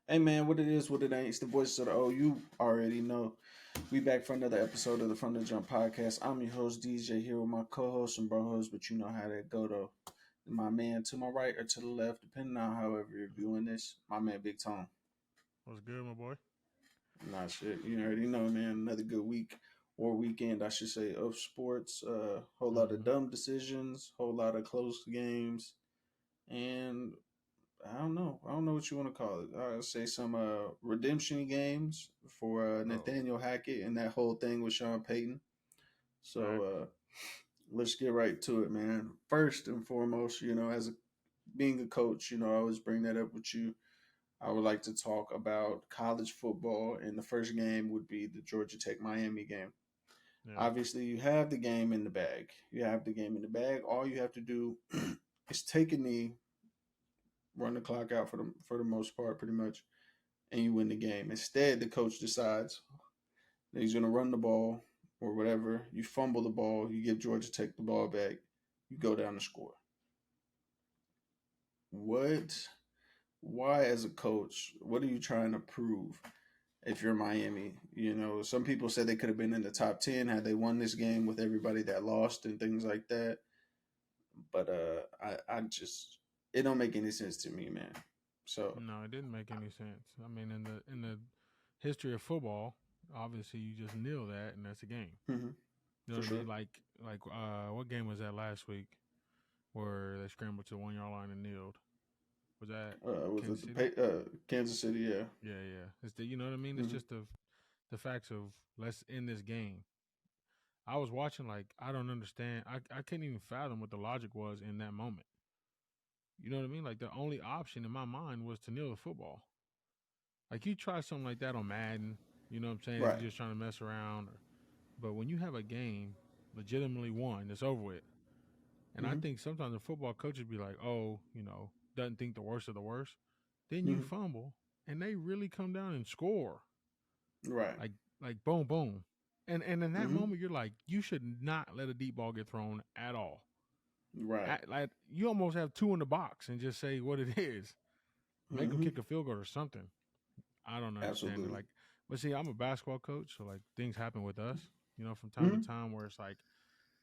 Hey man, what it is, what it ain't. It's the voices of the O. You already know. We back for another episode of the From the Jump podcast. I'm your host DJ here with my co-host and bro host, but you know how that go though. My man to my right or to the left, depending on however you're viewing this. My man Big Tone. What's good, my boy? Nah shit. You already know, man. Another good week or weekend, I should say, of sports. Whole lot of Mm-hmm. dumb decisions, whole lot of close games, and I don't know. I don't know what you want to call it. I'll say some redemption games for Oh, Nathaniel Hackett and that whole thing with Sean Payton. So facts. let's get right to it, man. First and foremost, as being a coach, I always bring that up with you. I would like to talk about college football, and the first game would be the Georgia Tech Miami game. Yeah. Obviously, you have the game in the bag. You have the game in the bag. All you have to do is take a knee, run the clock out for the most part, pretty much, and you win the game. Instead, the coach decides that he's going to run the ball or whatever. You fumble the ball, you give Georgia Tech the ball back, you go down the score. What? Why, as a coach, what are you trying to prove if you're Miami? Some people said they could have been in the top 10 had they won this game with everybody that lost and things like that. But I just, it don't make any sense to me, man. So, No, it didn't make any sense. I mean, in the history of football, obviously you just kneel that, and that's a game. mhm, You know for what I sure. mean? Like what game was that last week where they scrambled to the 1 yard line and kneeled? Was that Was Kansas it City? Kansas City? Yeah. Yeah, yeah. It's the you know what I mean? It's Hmm. just the facts of let's end this game. I was watching like I don't understand. I couldn't even fathom what the logic was in that moment. You know what I mean? Like the only option in my mind was to kneel the football. Like you try something like that on Madden, you know what I'm saying? If Right. you're just trying to mess around, but when you have a game legitimately won, it's over with. And I Hmm. think sometimes the football coaches be like, oh, doesn't think the worst of the worst. Then you Hmm. fumble, and they really come down and score, Right. like like boom boom, and in that Hmm. moment you're like, you should not let a deep ball get thrown at all. Right. Like you almost have two in the box and just say what it is. Make them Hmm. kick a field goal or something. I don't understand it. Absolutely. Like, but see, I'm a basketball coach, so like things happen with us, from time to Hmm. time where it's like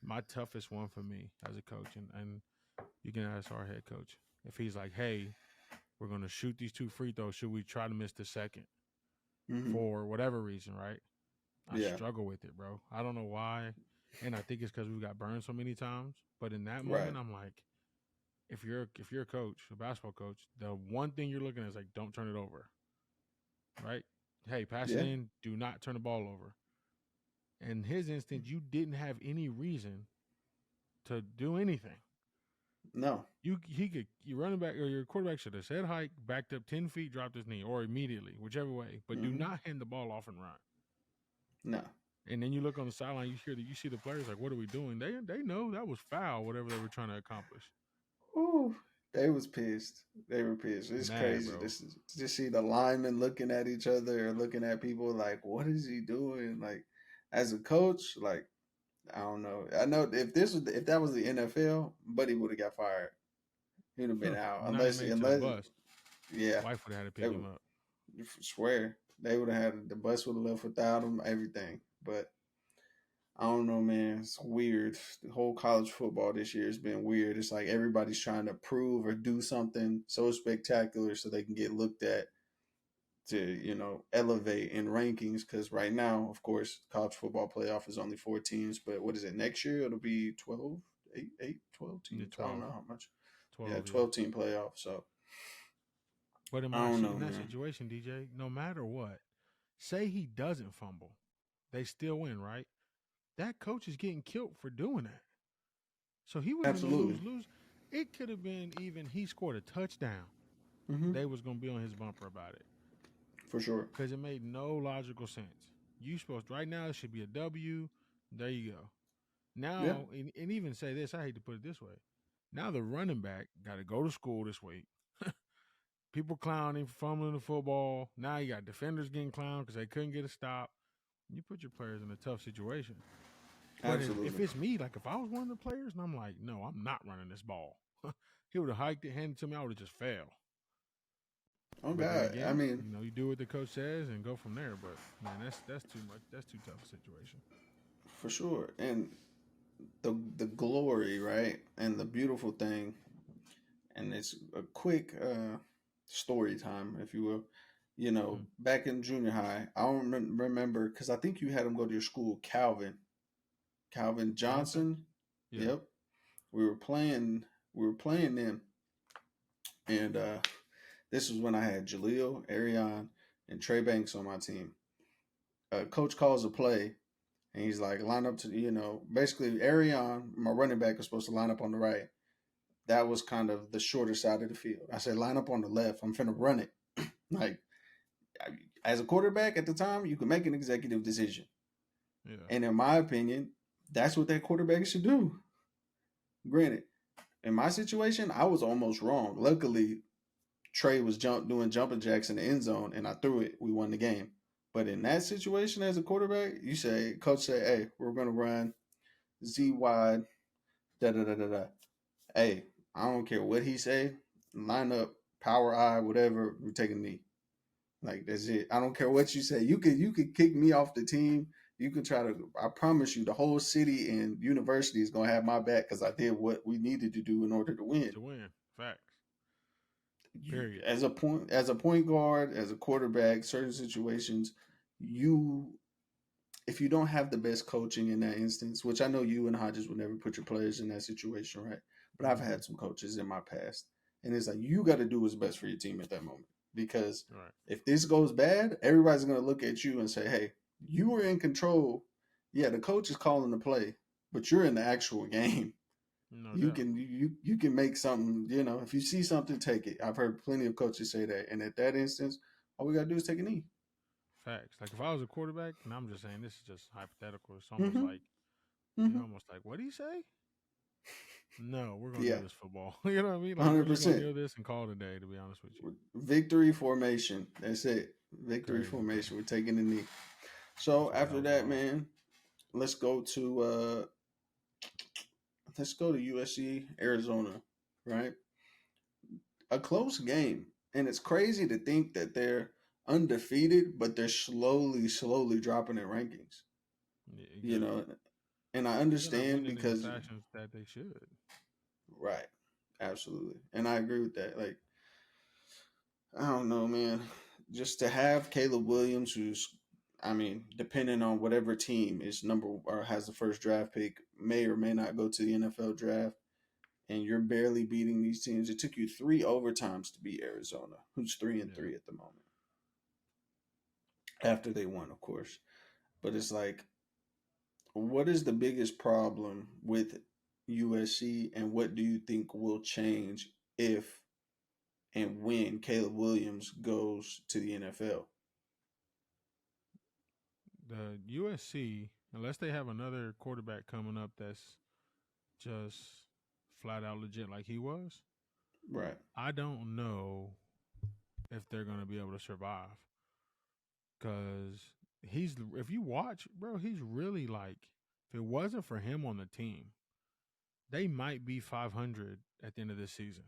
my toughest one for me as a coach, and you can ask our head coach if he's like, hey, we're gonna shoot these two free throws. Should we try to miss the second Hmm. for whatever reason? Right? I Yeah. struggle with it, bro. I don't know why, and I think it's because we got burned so many times. But in that Right. moment, I'm like, if you're a coach, a basketball coach, the one thing you're looking at is like, don't turn it over, right? Hey, pass it Yeah. in. Do not turn the ball over. In his instance, you didn't have any reason to do anything. No. Your running back or your quarterback should have said hike, backed up 10 feet, dropped his knee, or immediately, whichever way. But do Hmm. not hand the ball off and run. No. And then you look on the sideline, you see the players like, what are we doing? They know that was foul, whatever they were trying to accomplish. Ooh, they was pissed. They were pissed. It's Mad, crazy. bro. This is to see the linemen looking at each other or looking at people like, what is he doing? Like, as a coach, like, I don't know. I know if that was the NFL, Buddy would have got fired. He'd have been out Not even made it to the bus. yeah, Wife would have had to they pick would him up. swear they would have had the bus would have left without him. Everything, but I don't know, man. It's weird. The whole college football this year has been weird. It's like everybody's trying to prove or do something so spectacular so they can get looked at to, elevate in rankings. Because right now, of course, college football playoff is only four teams. But what is it? Next year, it'll be 12, 12 The teams. I don't 12. know how much. Yeah, 12, yeah. 12-team playoff. So But I don't know, in that man. situation, DJ, no matter what, say he doesn't fumble, they still win, right? That coach is getting killed for doing that. So he wasn't even a Absolutely. lose lose. It could have been even he scored a touchdown. Hmm. They was gonna be on his bumper about it For sure. because it made no logical sense. You supposed right now it should be a W. There you go. Yeah. Now and even say this, I hate to put it this way. Now the running back got to go to school this week. People clowning, fumbling the football. Now you got defenders getting clowned because they couldn't get a stop. You put your players in a tough situation. But if Absolutely. it's me, like if I was one of the players and I'm like, no, I'm not running this ball. He would have hiked it, handed it to me, I would have just fell. Oh But then God, I again, mean, you do what the coach says and go from there. But man, that's too much. That's too tough a situation. for sure. And the glory, right, and the beautiful thing, and it's a quick story time, if you will. Mm-hmm. Back in junior high, I don't remember because I think you had him go to your school, Calvin Johnson. Johnson. Yeah. Yep, we were playing. We were playing them, and this was when I had Jaleel, Arion, and Trey Banks on my team. Coach calls a play, and he's like, line up to, basically, Arion, my running back, was supposed to line up on the right. That was kind of the shorter side of the field. I said, line up on the left. I'm finna run it. Like, as a quarterback at the time, you can make an executive decision. Yeah. And in my opinion, that's what that quarterback should do. Granted, in my situation, I was almost wrong. Luckily, Trey was doing jumping jacks in the end zone, and I threw it. We won the game. But in that situation, as a quarterback, coach say, hey, we're gonna run Z wide, da da da da da. Hey, I don't care what he say. Line up, power I, whatever. We're taking a knee. Like that's it. I don't care what you say. You could kick me off the team. You can try to. I promise you, the whole city and university is gonna have my back because I did what we needed to do in order to win. To win. Facts. You, Period. as a point guard, as a quarterback, certain situations, you if you don't have the best coaching in that instance, which I know you and Hodges would never put your players in that situation, right? But I've Mm-hmm. had some coaches in my past, and it's like you got to do what's best for your team at that moment because Right. if this goes bad, everybody's going to look at you and say, "Hey, you were in control. Yeah, the coach is calling the play, but you're in the actual game. No You doubt. can you can make something. If you see something, take it." I've heard plenty of coaches say that, and at that instance, all we got to do is take a knee. Facts. Like if I was a quarterback, and I'm just saying this is just hypothetical. It's almost Mm-hmm. like you're Mm-hmm. almost like, what do you say? No, we're gonna do Yeah, this football. You know what I mean? Like we're just gonna 100%. kneel this and call it a day. To be honest with you, Victory formation. That's it. Victory crazy, bro. formation. We're taking the knee. That's So what that after was that, about. man, let's go to USC Arizona, right? A close game, and it's crazy to think that they're undefeated, but they're slowly dropping in rankings. Yeah, You exactly. know, and I They're not understand winning in the because fashions that they should. right, absolutely, and I agree with that. Like I don't know, man. Just to have Caleb Williams, who's, I mean, depending on whatever team is number or has the first draft pick, may or may not go to the NFL draft, and you're barely beating these teams. It took you three overtimes to beat Arizona, who's 3-3 Yeah. at the moment. After they won, of course, but it's like, what is the biggest problem with USC, and what do you think will change if and when Caleb Williams goes to the NFL? The USC, unless they have another quarterback coming up that's just flat out legit like he was, Right. I don't know if they're gonna be able to survive. Cause if you watch, bro, he's really like, if it wasn't for him on the team, they might be 500 at the end of this season.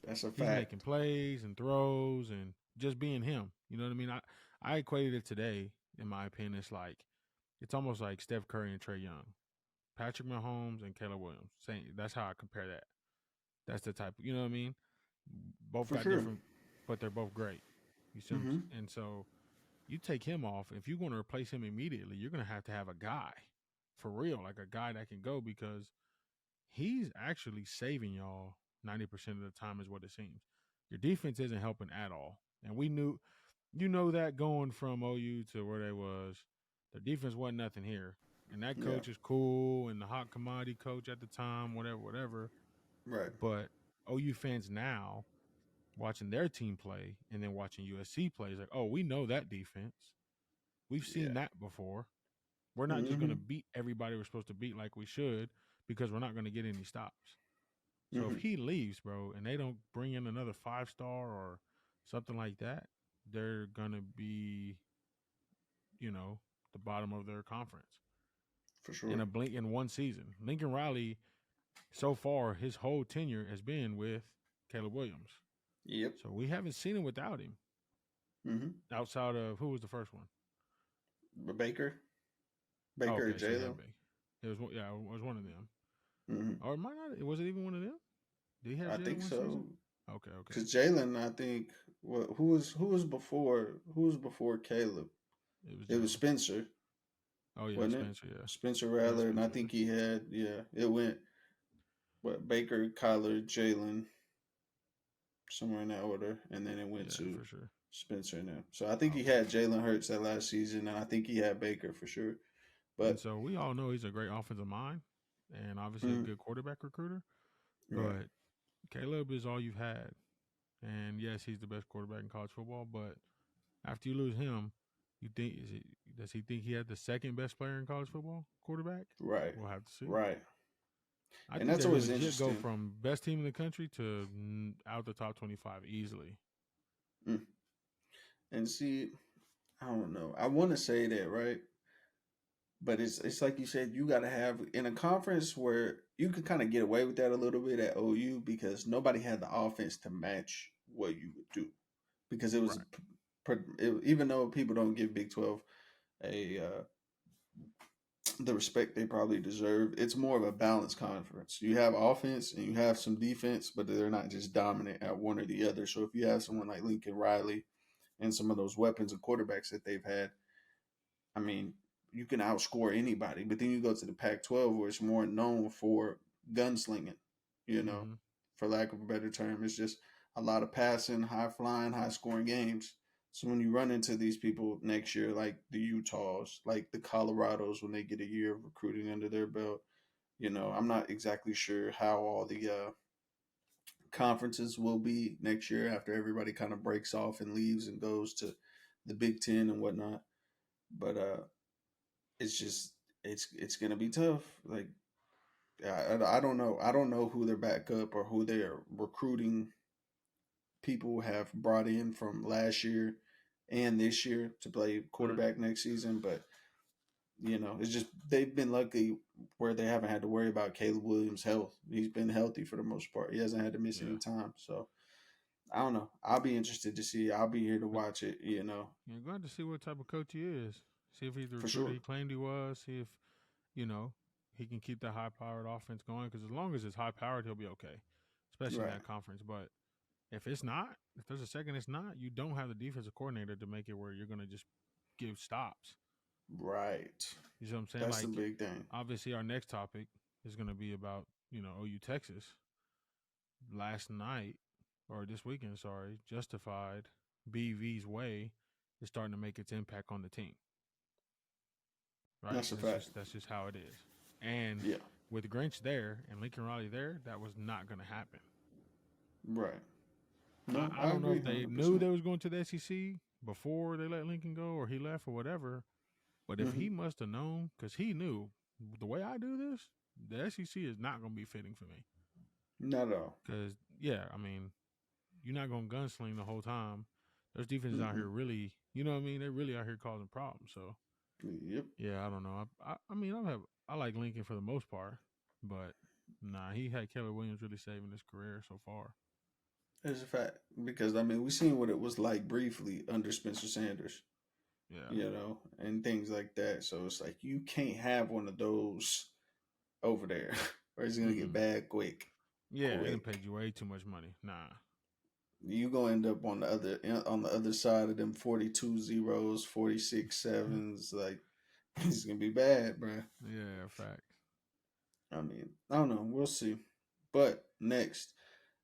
That's a He's making fact. plays and throws and just being him. You know what I mean? I equated it today, in my opinion. It's almost like Steph Curry and Trey Young, Patrick Mahomes and Caleb Williams. Saying that's how I compare that. That's the type. You know what I mean? Both For got sure. different, but they're both great. You see, Mm-hmm. and so you take him off. If you're going to replace him immediately, you're going to have a guy for real, like a guy that can go because he's actually saving y'all 90% of the time, is what it seems. Your defense isn't helping at all. And we knew, that going from OU to where they was, the defense wasn't nothing here. And that Yeah. coach is cool and the hot commodity coach at the time, whatever, whatever. Right. But OU fans now watching their team play and then watching USC play is like, oh, we know that defense. We've seen Yeah. that before. We're not just going Mm-hmm. to beat everybody we're supposed to beat like we should because we're not going to get any stops. So if Mm-hmm. he leaves, bro, and they don't bring in another 5-star or something like that, they're going to be, the bottom of their conference For in sure. a blink in one season. Lincoln Riley, so far, his whole tenure has been with Caleb Williams. Yep. So we haven't seen him without him. Mm-hmm. Outside of who was the first one? Baker, Oh, Baker or okay, so he Jalen. had big. It was yeah, it was one of them. Mm-hmm. Or it might not. Was it even one of them? Did he have I Jalen think one so. season? Okay, okay. Because Jalen, I think, who was before Caleb? It was It was Jalen. Spencer, Oh yeah, wasn't it? Spencer. Yeah, Spencer yeah, Rattler, and I Spencer. think he had it went Baker, Kyler, Jalen, somewhere in that order, and then it went Yeah, to for sure. Spencer and them. So I think he Okay. had Jalen Hurts that last season, and I think he had Baker for sure. And But so we all know he's a great offensive mind and obviously a mm, good quarterback recruiter. right, But Caleb is all you've had. And yes, he's the best quarterback in college football. But after you lose him, you think does he think he had the second best player in college football quarterback? right, We'll have to see. right, I and think that's they always legit go interesting. from best team in the country to out the top 25 easily. Mm. And see, I don't know. I want to say that, right? But it's like you said, you got to have in a conference where you could kind of get away with that a little bit at OU because nobody had the offense to match what you would do because it was Right. even though people don't give Big 12 a the respect they probably deserve, it's more of a balanced conference. You have offense and you have some defense, but they're not just dominant at one or the other. So if you have someone like Lincoln Riley and some of those weapons and quarterbacks that they've had, I mean, you can outscore anybody. But then you go to the Pac-12 where it's more known for gunslinging, you know, Mm-hmm. for lack of a better term. It's just a lot of passing, high flying, high scoring games. So when you run into these people next year, like the Utahs, like the Colorados, when they get a year of recruiting under their belt, I'm not exactly sure how all the conferences will be next year after everybody kind of breaks off and leaves and goes to the Big Ten and whatnot. But it's just it's gonna be tough. Like I don't know. I don't know who their backup or who their recruiting people have brought in from last year and this year to play Right. quarterback next season. But it's just they've been lucky where they haven't had to worry about Caleb Williams' health. He's been healthy for the most part. He hasn't had to miss any Yeah. time. So I don't know. I'll be interested to see. I'll be here to watch it. You're going to see what type of coach he is. See if he's the For recruiter sure. he claimed he was. See if, you know, he can keep the high powered offense going. Because as long as it's high powered, he'll be okay, especially in Right. that conference. But if it's not, if there's a second it's not, you don't have the defensive coordinator to make it where you're going to just give stops. Right. You see what I'm saying? That's the Like, big thing. obviously, our next topic is going to be about, OU Texas. Last night, or this weekend, sorry, Justified BV's way is starting to make its impact on the team. Right? That's a fact. That's just how it is. And Yeah. with Grinch there and Lincoln Riley there, that was not going to happen. Right. I, No, I I don't know agree if they knew 100%. they was going to the SEC before they let Lincoln go or he left or whatever. But if Mm-hmm. he must have known, because he knew the way I do this, the SEC is not going to be fitting for me. Not at all. Because yeah, I mean, you're not going to gunsling the whole time. Those defenses out here Mm-mm. really, you know what I mean? They're really out here causing problems. So Yep. yeah, I don't know. I mean, I like Lincoln for the most part, but nah, he had Keller Williams really saving his career so far. It's a fact. Because, I mean, we seen what it was like briefly under Spencer Sanders, Yeah. and things like that. So it's like you can't have one of those over there or it's going to get Mm-mm. bad quick. Yeah, they done Quick. paid you way too much money. Nah. You gonna end up on the other side of them 42 zeros, 46 sevens. Like it's gonna be bad, bro. Yeah, facts. I mean, I don't know. We'll see. But next,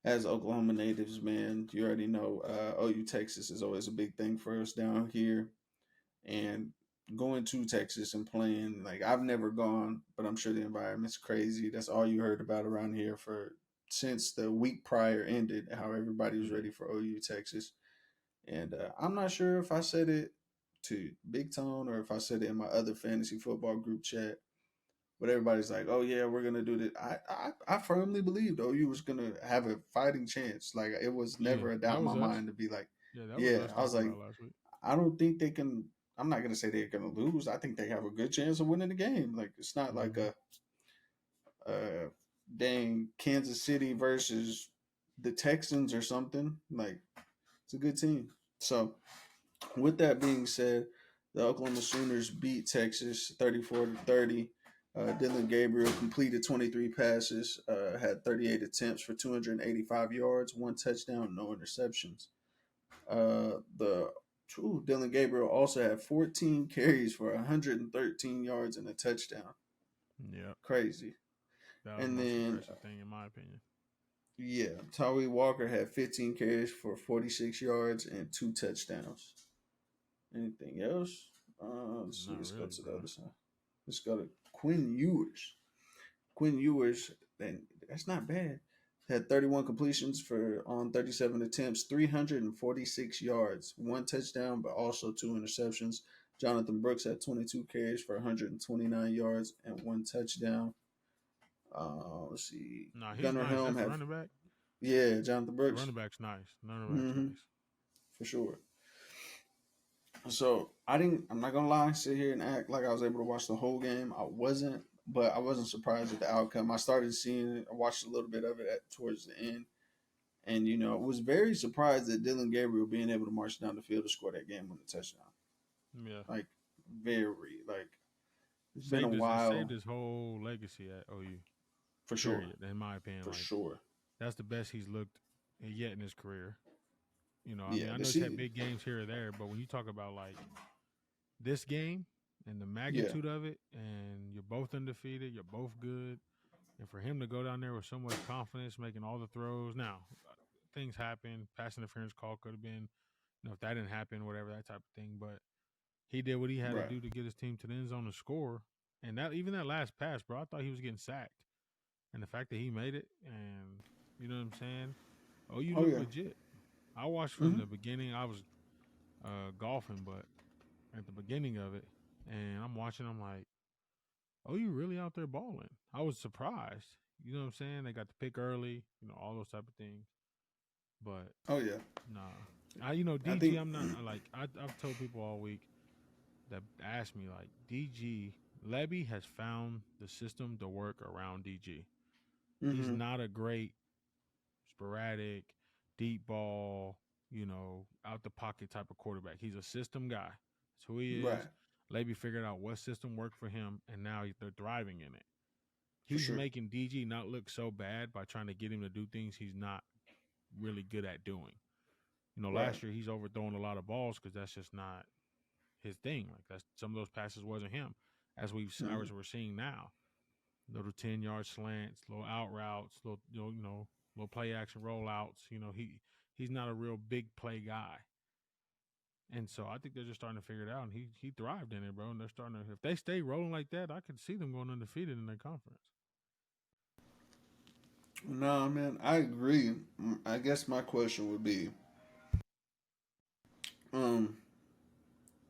as Oklahoma natives, man, you already know OU Texas is always a big thing for us down here. And going to Texas and playing, like I've never gone, but I'm sure the environment's crazy. That's all you heard about around here for since the week prior ended, how everybody was Mm-hmm. ready for OU Texas. And I'm not sure if I said it to Big Tone or if I said it in my other fantasy football group chat. But everybody's like, "Oh yeah, we're gonna do this." I firmly believed OU was gonna have a fighting chance. Like it was Yeah, never a doubt that in my was us. mind to be like, Yeah, that was "Yeah." us I was talking like, about last week. I don't think they can. I'm not gonna say they're gonna lose. I think they have a good chance of winning the game. Like it's not like Mm-hmm. a dang Kansas City versus the Texans or something. Like it's a good team. So with that being said, the Oklahoma Sooners beat Texas 34-30. Dylan Gabriel completed 23 passes, had 38 attempts for 285 yards, one touchdown, no interceptions. The Dylan Gabriel also had 14 carries for 113 yards and a touchdown. Yep, Crazy. that was the And most then, impressive thing in my opinion. yeah, Tyree Walker had 15 carries for 46 yards and two touchdowns. Anything else? Let's see. Not Let's go really, to the bro. other side. Let's go to Quinn Ewers. Quinn Ewers, and that's not bad. Had 31 completions for on 37 attempts, 346 yards, one touchdown, but also two interceptions. Jonathan Brooks had 22 carries for 129 yards and one touchdown. Let's see. Nah, he's Gunnar nice. Helm That's the had, running back. yeah, Jonathan The Brooks. running back's nice. The running back's Mm-hmm, nice. for sure. So I didn't. I'm not gonna lie, sit here and act like I was able to watch the whole game. I wasn't, but I wasn't surprised at the outcome. I started seeing it. I watched a little bit of it towards the end, and was very surprised at Dylan Gabriel being able to march down the field to score that game on the touchdown. Yeah, Like very like it's been a saved while his whole legacy at OU. for sure, Period. In my opinion, for like sure. that's the best he's looked yet in his career. I mean, Yeah, I the know he's had season. big games here or there, but when you talk about like this game and the Yeah, magnitude of it, and you're both undefeated, you're both good, and for him to go down there with so much confidence, making all the throws. Now, things happen. Pass interference call could have been, if that didn't happen, whatever that type of thing. But he did what he had to right. do to get his team to the end zone to score. And that even that last pass, bro, I thought he was getting sacked. And the fact that he made it, and you know what I'm saying? Oh, you Oh look yeah. legit. I watched from Mm-hmm. the beginning. I was golfing, but at the beginning of it, and I'm watching. I'm like, oh, you really out there balling? I was surprised. You know what I'm saying? They got the pick early. All those type of things. But Oh yeah. nah, I DG. think. I'm not like I've told people all week that asked me like DG. Levy has found the system to work around DG. He's Mm-hmm. not a great sporadic, deep ball, out the pocket type of quarterback. He's a system guy. That's who he is. Right. Levy figured out what system worked for him, and now they're thriving in it. For He's sure. making DG not look so bad by trying to get him to do things he's not really good at doing. Right. Last year he's overthrowing a lot of balls because that's just not his thing. Like that's some of those passes wasn't him, Mm-hmm. as we're seeing now. Little 10-yard slants, little out routes, little little play action rollouts. He's not a real big play guy. And so I think they're just starting to figure it out, and he thrived in it, bro. And they're starting to, if they stay rolling like that, I could see them going undefeated in their conference. No, man, I agree. I guess my question would be, um,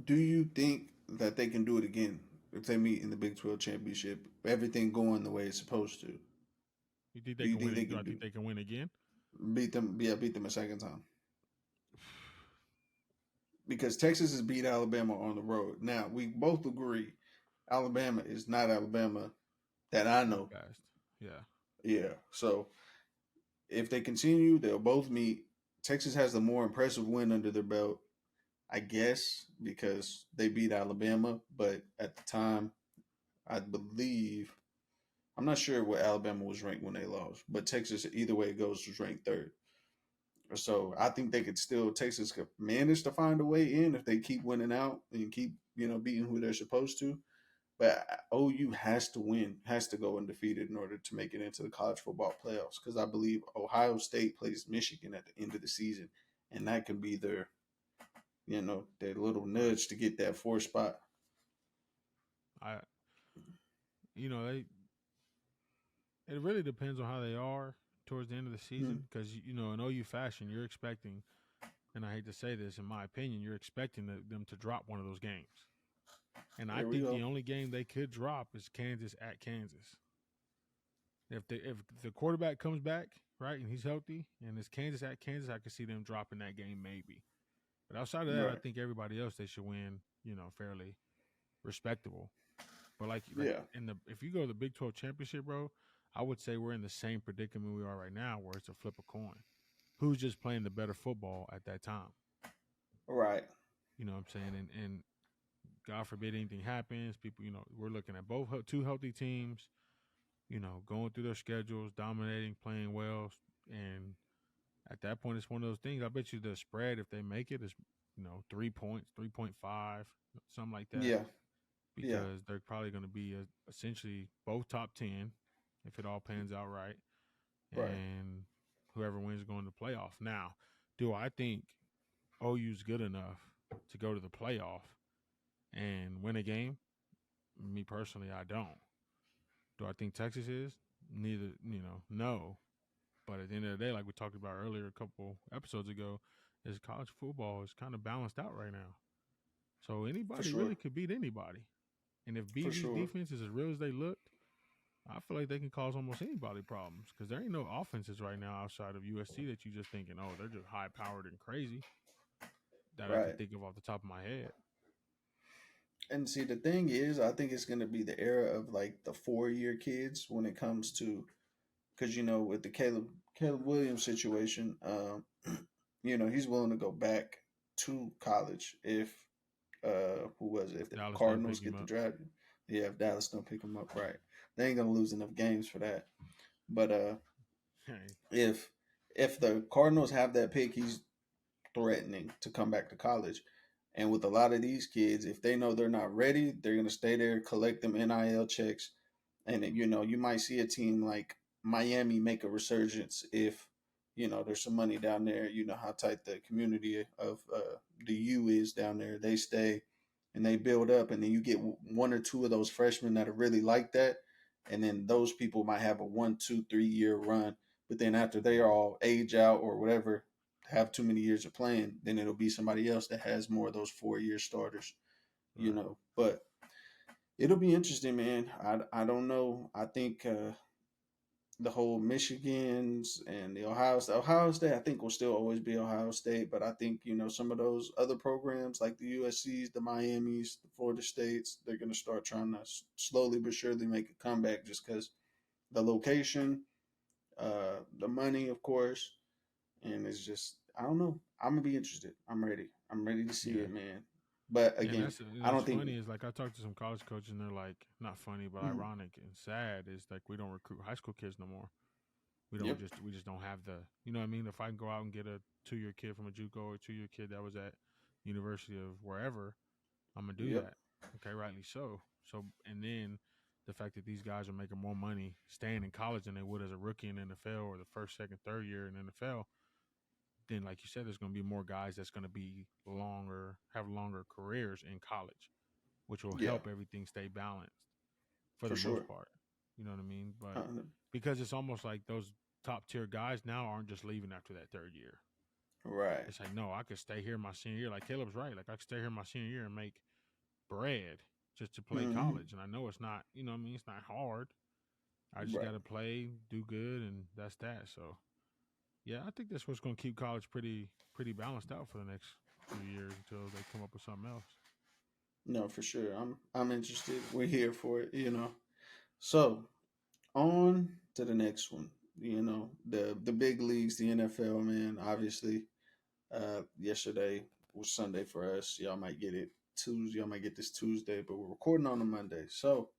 do you think that they can do it again if they meet in the Big 12 championship? Everything going the way it's supposed to. You think Do they you can think win they it? Do can I do think they can win again? beat them? Yeah, beat them a second time because Texas has beat Alabama on the road. Now we both agree Alabama is not Alabama that I In the know. past, yeah. Yeah, so if they continue, they'll both meet. Texas has the more impressive win under their belt, I guess, because they beat Alabama. But at the time, I believe I'm not sure what Alabama was ranked when they lost, but Texas, either way it goes, was ranked third. So I think they could still Texas could manage to find a way in if they keep winning out and keep beating who they're supposed to. But OU has to win, has to go undefeated in order to make it into the college football playoffs. Because I believe Ohio State plays Michigan at the end of the season, and that can be their little Right. nudge to get that fourth spot. I they it really depends on how they are towards the end of the Hmm. season because in OU fashion you're expecting, and I hate to say this, in my opinion, you're expecting them to drop one of those games. And I There we think the go. only game they could drop is Kansas at Kansas. If the quarterback comes back right and he's healthy and it's Kansas at Kansas, I could see them dropping that game maybe. But outside of that, I Right. think everybody else they should win. Fairly respectable. But like Yeah. in the if you go to the Big 12 championship, bro, I would say we're in the same predicament we are right now, where it's a flip a coin. who's just playing the better football at that time. Right. You know what I'm saying? And God forbid anything happens, people, we're looking at both two healthy teams, going through their schedules, dominating, playing well, and at that point, it's one of those things. I bet you the spread, if they make it, is 3 points, 3.5, something like that, Yeah. Yeah. because they're probably going to be essentially both top 10 if it all pans out right, Right. and whoever wins going to playoff. Now, do I think OU's good enough to go to the playoff and win a game? Me personally, I don't. Do I think Texas is? Neither, no. But at the end of the day, like we talked about earlier a couple episodes ago, is college football is kind of balanced out right now. So For anybody sure. really could beat anybody. And if For BV's sure. defense is as real as they looked, I feel like they can cause almost anybody problems because there ain't no offenses right now outside of USC that you just thinking, oh, they're just high powered and crazy that I can Right. think of off the top of my head. And see, the thing is, I think it's going to be the era of like the 4 year kids when it comes to, because with the Caleb Williams situation, he's willing to go back to college if who was it? If the Dallas don't Cardinals pick him get the up. draft, yeah, if Dallas don't pick him up, right, they ain't gonna lose enough games for that. But Hey, if the Cardinals have that pick, he's threatening to come back to college. And with a lot of these kids, if they know they're not ready, they're gonna stay there, collect them NIL checks, and you might see a team like Miami make a resurgence if there's some money down there. You know how tight the community of the U is down there. They stay and they build up, and then you get one or two of those freshmen that are really like that, and then those people might have a 1, 2, 3 year run. But then after they are all age out or whatever, have too many years of playing, then it'll be somebody else that has more of those 4 year starters. right. But it'll be interesting, man. I don't know. I think the whole Michigans and the Ohio State, I think will still always be Ohio State. But I think some of those other programs like the USC's, the Miami's, the Florida States, they're gonna start trying to slowly but surely make a comeback just because the location, the money, of course, and it's just I don't know. I'm gonna be interested. I'm ready. I'm ready to see Yeah. it, man. But Yeah, and again, that's I what's don't think. funny is like I talked to some college coaches and they're like, not funny, but Mhm. ironic and sad is like we don't recruit high school kids no more. Yep. We just don't have the what I mean. If I can go out and get a 2 year kid from a JUCO or 2 year kid that was at University of wherever, I'm gonna do Yep. that. Okay, rightly so. So and then the fact that these guys are making more money staying in college than they would as a rookie in NFL or the first, second, third year in NFL, then like you said, there's gonna be more guys that's gonna be have longer careers in college, which will Yeah. help everything stay balanced for For the most sure. part. You know what I mean? But Uh, because it's almost like those top tier guys now aren't just leaving after that third year. right. It's like, no, I could stay here my senior year. Like Caleb's right. Like I could stay here my senior year and make bread just to play Hmm. college. And I know it's not, what I mean? It's not hard. I just Right. got to play, do good, and that's that. So, yeah, I think that's what's going to keep college pretty balanced out for the next few years until they come up with something else. No, for sure. I'm interested. We're here for it. So on to the next one. The big leagues, the NFL, man. Obviously, yesterday was Sunday for us. Y'all might get it Tuesday. Y'all might get this Tuesday, but we're recording on a Monday. So,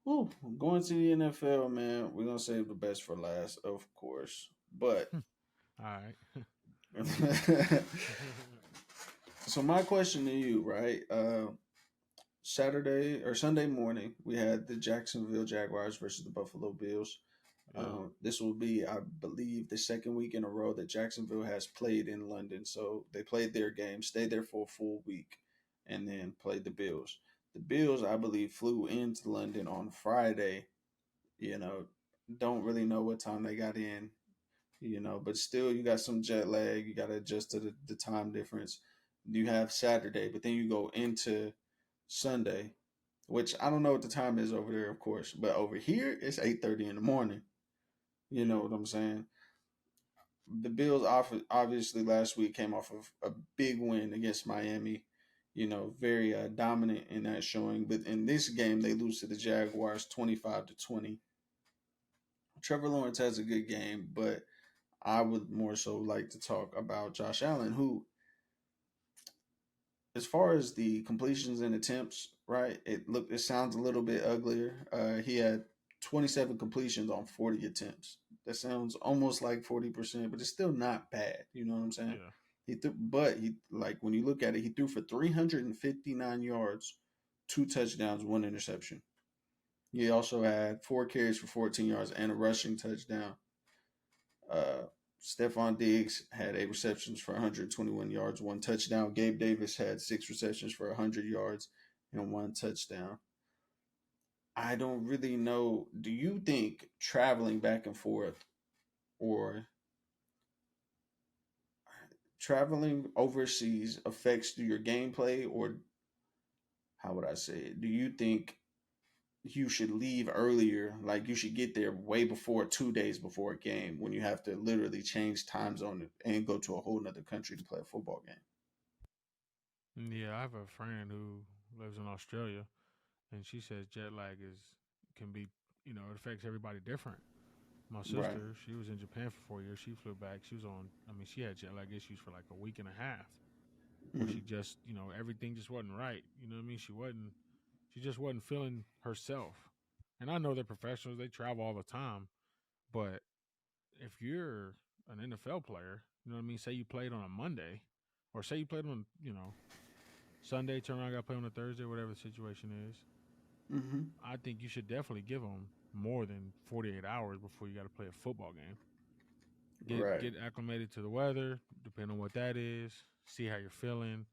whew, going to the NFL, man. We're gonna save the best for last, of course. But All right. so my question to you, right? Saturday or Sunday morning, we had the Jacksonville Jaguars versus the Buffalo Bills. Yep. This will be, I believe, the second week in a row that Jacksonville has played in London. So they played their game, stayed there for a full week, and then played the Bills. The Bills, I believe, flew into London on Friday. You know, don't really know what time they got in. But still, you got some jet lag. You got to adjust to the time difference. You have Saturday, but then you go into Sunday, which I don't know what the time is over there, of course, but over here it's 8:30 in the morning. You know Yeah. what I'm saying? The Bills obviously last week came off of a big win against Miami. Very dominant in that showing. But in this game, they lose to the Jaguars 25-20. Trevor Lawrence has a good game, but I would more so like to talk about Josh Allen, who, as far as the completions and attempts, right? It sounds a little bit uglier. He had 27 completions on 40 attempts. That sounds almost like 40%, but it's still not bad. You know what I'm saying? Yeah. But he like when you look at it, he threw for 359 yards, two touchdowns, one interception. He also had four carries for 14 yards and a rushing touchdown. Uh, Stephon Diggs had eight receptions for 121 yards, one touchdown. Gabe Davis had six receptions for 100 yards and one touchdown. I don't really know. Do you think traveling back and forth or traveling overseas affects your gameplay, or how would I say it? Do you think you should leave earlier, like you should get there way before 2 days before a game when you have to literally change time zone and go to a whole nother country to play a football game? Yeah, I have a friend who lives in Australia, and she says jet lag is can be, it affects everybody different. My Right. sister, she was in Japan for 4 years. She flew back. She was on. I mean, she had jet lag issues for like a week and a half, where Mm-hmm. she just, everything just wasn't right. You know what I mean? She just wasn't feeling herself. And I know they're professionals; they travel all the time. But if you're an NFL player, you know what I mean. Say you played on a Monday, or say you played on, Sunday, turn around, got to play on a Thursday, whatever the situation is. Mm-hmm. I think you should definitely give them more than 48 hours before you got to play a football game. Get Right. get acclimated to the weather, depending on what that is. See how you're feeling.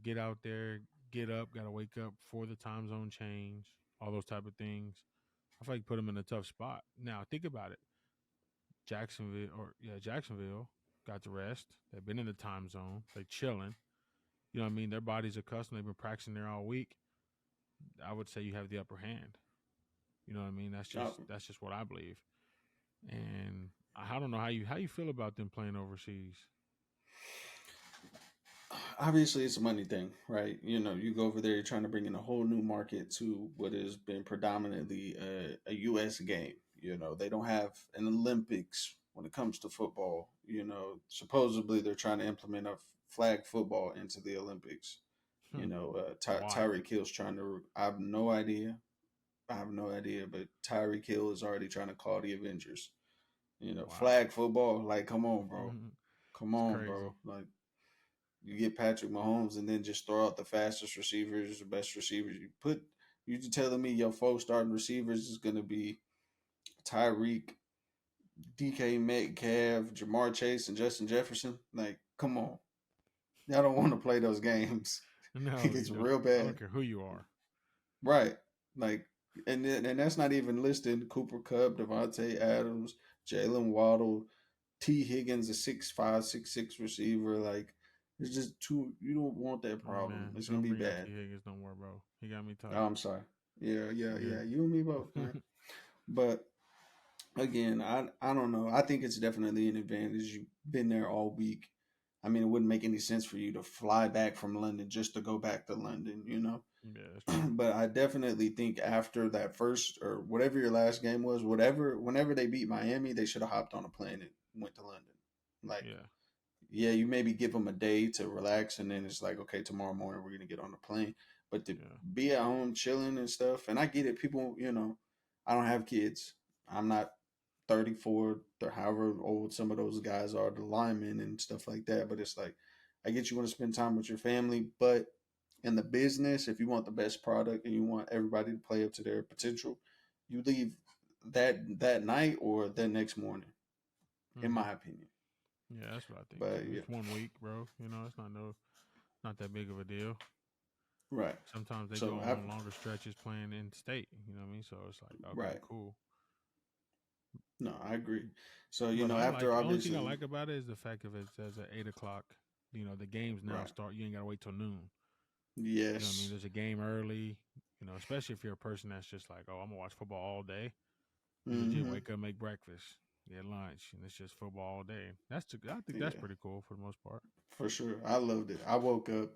Get out there, get up, got to wake up for the time zone change, all those type of things. I feel like put them in a tough spot. Now think about it. Jacksonville got the rest. They've been in the time zone. They chilling. You know what I mean? Their bodies accustomed. They've been practicing there all week. I would say you have the upper hand. You know what I mean? That's Uh, just that's just what I believe. And I don't know how you feel about them playing overseas. Obviously, it's a money thing, right? You know, you go over there, you're trying to bring in a whole new market to what has been predominantly a U.S. game. You know, they don't have an Olympics when it comes to football. You know, supposedly they're trying to implement a flag football into the Olympics. You know, Why? Tyreek Hill's trying to. I have no idea. I have no idea, but Tyreek Hill is already trying to call the Avengers. You know, Wow. flag football. Like, come on, bro. Come It's on, crazy. bro. Like, you get Patrick Mahomes and then just throw out the fastest receivers, the best receivers. You telling me your four starting receivers is gonna be Tyreek, DK Metcalf, Jamar Chase, and Justin Jefferson? Like, come on. Y'all don't want to play those games. It No, you gets don't. real I don't bad. care who you are. Right. Like and that's not even listing Cooper Cup, Devontae Adams, Jalen Waddle, T. Higgins, a 6'5", 6'6" receiver. Like, it's just too. You don't want that problem. Man, It's gonna don't be bring up bad. T Higgins no more, bro. He got me Oh, tight. I'm sorry. Yeah, yeah, You yeah. good? You and me both, man. But again, I don't know. I think it's definitely an advantage. You've been there all week. I mean, it wouldn't make any sense for you to fly back from London just to go back to London, you know. Yeah, that's true. But I definitely think after that first or whatever your last game was, whenever they beat Miami, they should have hopped on a plane and went to London. Like, Yeah, yeah, you maybe give them a day to relax, and then it's like, okay, tomorrow morning we're gonna get on the plane. But to yeah, be at home chilling and stuff, and I get it. People, I don't have kids. I'm not 34 or however old some of those guys are, the linemen and stuff like that. But it's like, I get you want to spend time with your family, but in the business, if you want the best product and you want everybody to play up to their potential, you leave that night or the next morning, in hmm my opinion. yeah. That's what I think But too. yeah, It's 1 week, bro. It's not that big of a deal. right. Sometimes they go So on longer stretches playing in state. You know what I mean? So it's like, okay, right. cool. No, I agree. So But I after like the only thing I obviously, like about it is the fact of it says at 8 o'clock. The games now right. start. You ain't gotta wait till noon. You know what I mean? Yes. There's a game early. Especially if you're a person that's just like, oh, I'm gonna watch football all day. You legit Hmm. wake up, make breakfast, get lunch, and it's just football all day. I think that's Yeah, pretty cool for the most part. for sure. I loved it. I woke up.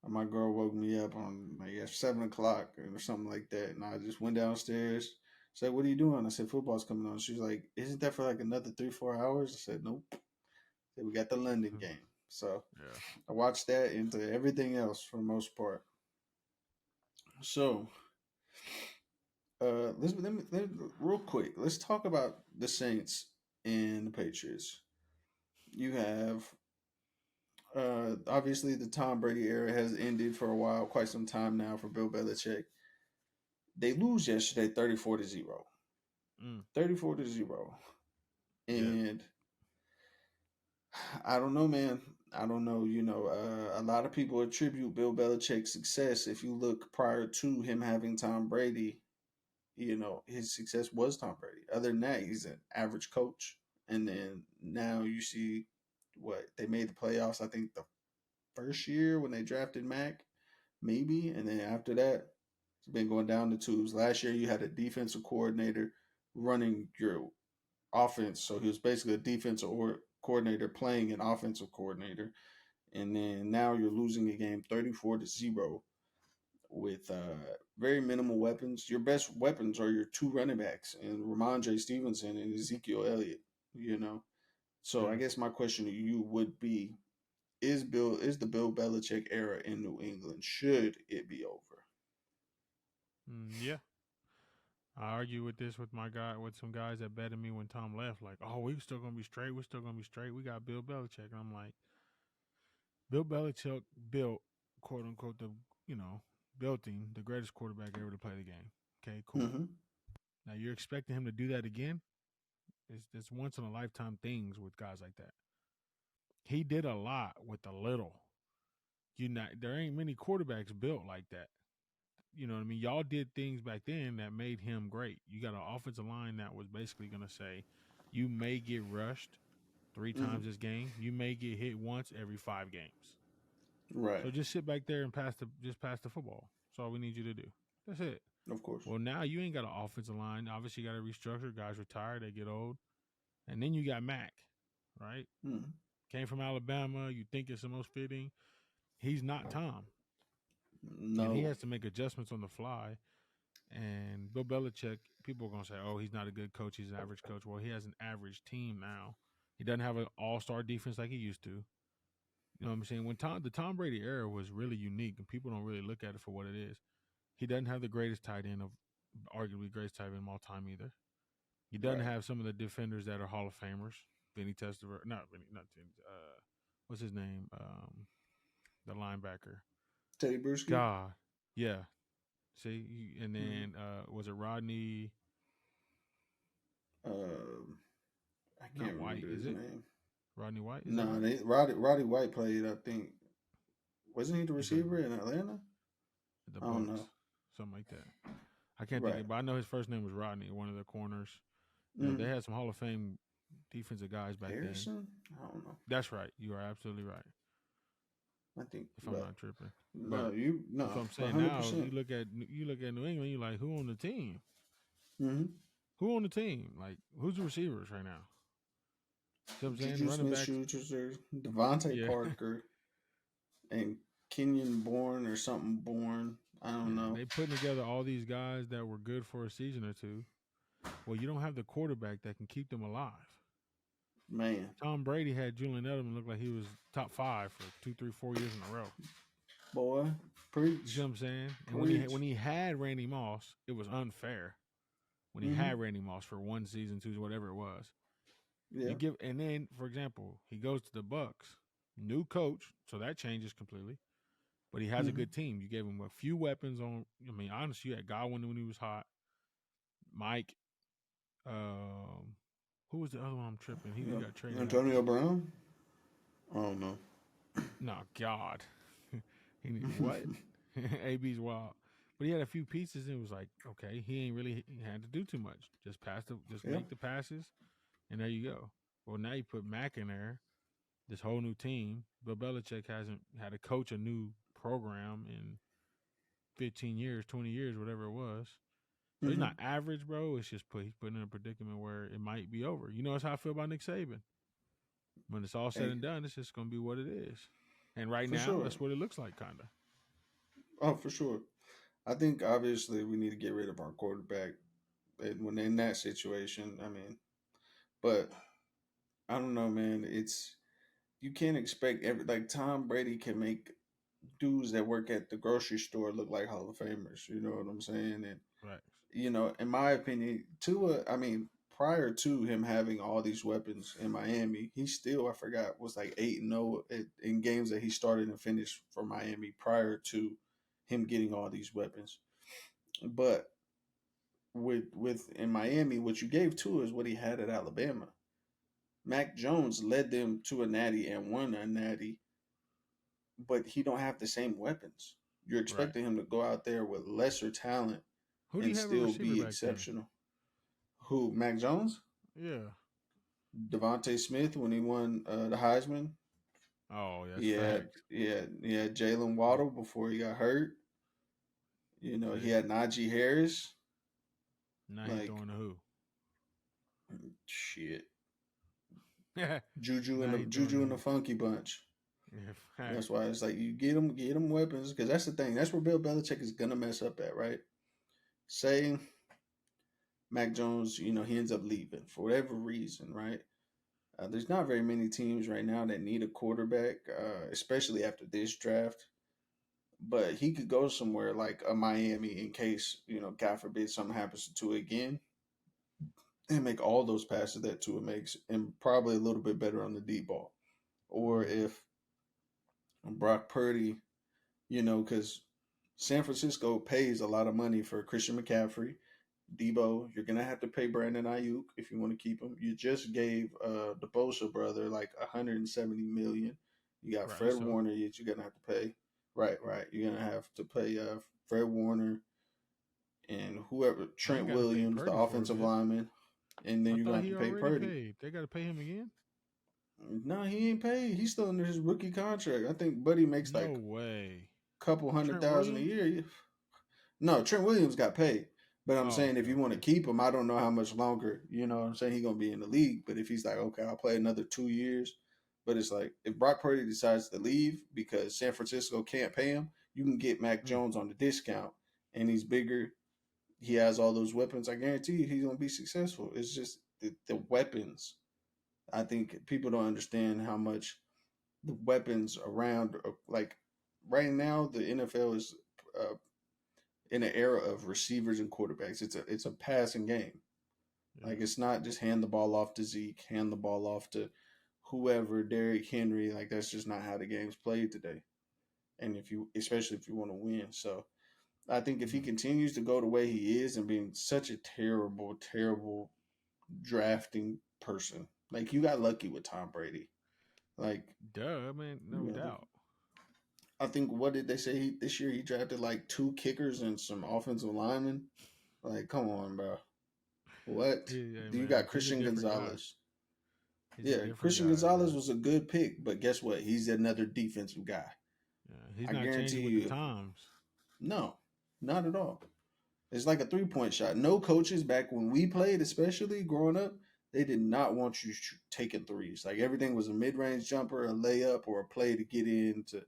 My girl woke me up on like at 7 o'clock or something like that, and I just went downstairs, She's like, "What are you doing?" I said, "Football's coming on." She's like, "Isn't that for like another 3-4 hours?" I said, "Nope." I said, "We got the London game." So Yeah. I watched that into everything else for the most part. So real quick, let's talk about the Saints and the Patriots. You have obviously the Tom Brady era has ended for a while, quite some time now for Bill Belichick. They lose yesterday 34-0. Mm. 34-0. Yeah. And I don't know, man. I don't know. A lot of people attribute Bill Belichick's success. If you look prior to him having Tom Brady, his success was Tom Brady. Other than that, he's an average coach. And then now you see what they made the playoffs. I think the first year when they drafted Mac, maybe, and then after that, it's been going down the tubes. Last year, you had a defensive coordinator running your offense, so he was basically a defensive coordinator playing an offensive coordinator, and then now you're losing a game 34-0 with very minimal weapons. Your best weapons are your two running backs, and Ramondre Stevenson and Ezekiel Elliott. You know, so I Mm. guess my question to you would be: is the Bill Belichick era in New England? Should it be over? Yeah. I argue with this with with some guys that betted me when Tom left. Like, oh, we still gonna be straight. We're still gonna be straight. We got Bill Belichick, and I'm like, Bill Belichick built, quote unquote, built him the greatest quarterback ever to play the game. Okay, cool. Mm-hmm. Now you're expecting him to do that again? It's once in a lifetime things with guys like that. He did a lot with a little. There ain't many quarterbacks built like that. You know what I mean? Y'all did things back then that made him great. You got an offensive line that was basically going to say, you may get rushed three Mm-hmm. times this game. You may get hit once every 5 games. Right. So just sit back there and pass the football. That's all we need you to do. That's it. Of course. Well, now you ain't got an offensive line. Obviously, you got to restructure. Guys retire, they get old, and then you got Mac, right? Mm-hmm. Came from Alabama. You think it's the most fitting. He's not Tom, and he No. has to make adjustments on the fly. And Bill Belichick, people are gonna say, "Oh, he's not a good coach. He's an average coach." Well, he has an average team now. He doesn't have an all-star defense like he used to. You know what I'm saying? When the Tom Brady era was really unique, and people don't really look at it for what it is. He doesn't have the greatest tight end of, arguably greatest tight end of all time either. He doesn't Right. have some of the defenders that are Hall of Famers. Vinny Testaverde, not Vinny, not Vinny, what's his name? The linebacker. Teddy Bruschi. God, yeah. See, and Mm-hmm. then was it Rodney? I Not can't White, remember is his it? name. Rodney White, is that No, right? Roddy White played. I think wasn't he the He played receiver in Atlanta? the I don't Bucks, know. something like that. I can't think Right. of, but I know his first name was Rodney, one of the corners. They Mm-hmm. had some Hall of Fame defensive guys back then. Harrison. I don't know. That's right. You are absolutely right. I think, If I'm but not tripping, but no, you that's no, what I'm but saying. hundred Now percent. you look at New England. You're like, who on the team? Mm-hmm. Who on the team? Like, who's the receivers right now? See what I'm saying? The Juju running Smith backs. Schuster, Devontae Yeah, Parker, and Kenyon Bourne or something Bourne. I don't yeah. know. They putting together all these guys that were good for a season or two. Well, you don't have the quarterback that can keep them alive. Man, Tom Brady had Julian Edelman look like he was top five for 2, 3, 4 years in a row. boy, You see preach, what I'm saying? And preach. when he had Randy Moss, it was unfair. When he Mm-hmm. had Randy Moss for one season, two, whatever it was, you Yeah. give. And then, for example, he goes to the Bucks, new coach, so that changes completely. But he has a Mm-hmm. good team. You gave him a few weapons on. I mean, honestly, you had Godwin when he was hot. Mike, who was the other one? I'm tripping. He Yeah. got traded out Antonio there. Brown. I don't know. No, God, what? AB's wild. But he had a few pieces, and it was like, okay, he ain't really had to do too much. Just Yeah. make the passes, and there you go. Well, now you put Mac in there, this whole new team. Bill Belichick hasn't had to coach a new program in 15 years, 20 years, whatever it was. So he's Mm-hmm. not average, bro. It's just he's put in a predicament where it might be over. You know, that's how I feel about Nick Saban. When it's all said Hey, and done, it's just going to be what it is. And right for now, sure. that's what it looks like, kind of. Oh, for sure. I think obviously we need to get rid of our quarterback. when in that situation. I mean, but I don't know, man. It's you can't expect every like Tom Brady can make dudes that work at the grocery store look like Hall of Famers. You know what I'm saying? And Right. in my opinion, Tua. I mean, prior to him having all these weapons in Miami, he still I forgot was like 8-0 in games that he started and finished for Miami prior to him getting all these weapons. But with in Miami, what you gave Tua is what he had at Alabama. Mac Jones led them to a natty and won a natty, but he don't have the same weapons. You're Right. expecting him to go out there with lesser talent Who do and you have a still receiver be back then? exceptional. Who? Mac Jones? Yeah. Devontae Smith when he won the Heisman. Oh, that's He had facts. Jalen Waddle before he got hurt. He See, had Najee Harris. now he Like throwing the who. shit, Now he throwing Juju the and the who. Funky Bunch. Yeah, That's facts. why it's like you get them weapons because that's the thing. That's where Bill Belichick is gonna mess up at, right? Say Mac Jones, he ends up leaving for whatever reason, right? There's not very many teams right now that need a quarterback, especially after this draft. But he could go somewhere like a Miami in case, God forbid something happens to Tua again and make all those passes that Tua makes and probably a little bit better on the deep ball. Or Mm. if Brock Purdy, because San Francisco pays a lot of money for Christian McCaffrey. Debo, you're gonna have to pay Brandon Ayuk if you want to keep him. You just gave the Bosa brother like 170 million. You got Right. Fred So Warner that you're gonna have to pay. Right, right. You're gonna have to pay Fred Warner and whoever they Trent got to pay Williams, the Purdy for a offensive bit. lineman, and then I you're gonna thought have to he pay already Purdy. paid. They got to pay him again. No, he ain't paid. He's still under his rookie contract. I think Buddy makes No like way. a couple hundred Trent thousand a Williams. year. No, Trent Williams got paid. But I'm Oh, saying okay, if you want to okay. keep him, I don't know how much longer, what I'm saying, he's gonna be in the league. But if he's like, okay, I'll play another 2 years. But it's like if Brock Purdy decides to leave because San Francisco can't pay him, you can get Mac Mm. Jones on the discount and he's bigger. He has all those weapons. I guarantee you he's gonna be successful. It's just the weapons. I think people don't understand how much the weapons around like right now the NFL is uh, in an era of receivers and quarterbacks. It's a passing game. Yeah. Like it's not just hand the ball off to Zeke, hand the ball off to whoever, Derrick Henry. Like that's just not how the game's played today. And especially if you want to win, so I think if he Mm. continues to go the way he is and being such a terrible, terrible drafting person, like you got lucky with Tom Brady. Like, Duh, man, no doubt. I think what did they say this year? He drafted like two kickers and some offensive linemen. Like, come on, bro. What? Yeah, You man, got he's a Christian different guy. Gonzalez. He's a Yeah, different Christian guy, Gonzalez bro. was a good pick, but guess what? He's another defensive guy. Yeah, he's I not guarantee changing with the you. times. No, not at all. It's like a 3-point shot. No coaches back when we played, especially growing up, they did not want you taking threes. Like everything was a mid-range jumper, a layup, or a play to get in to,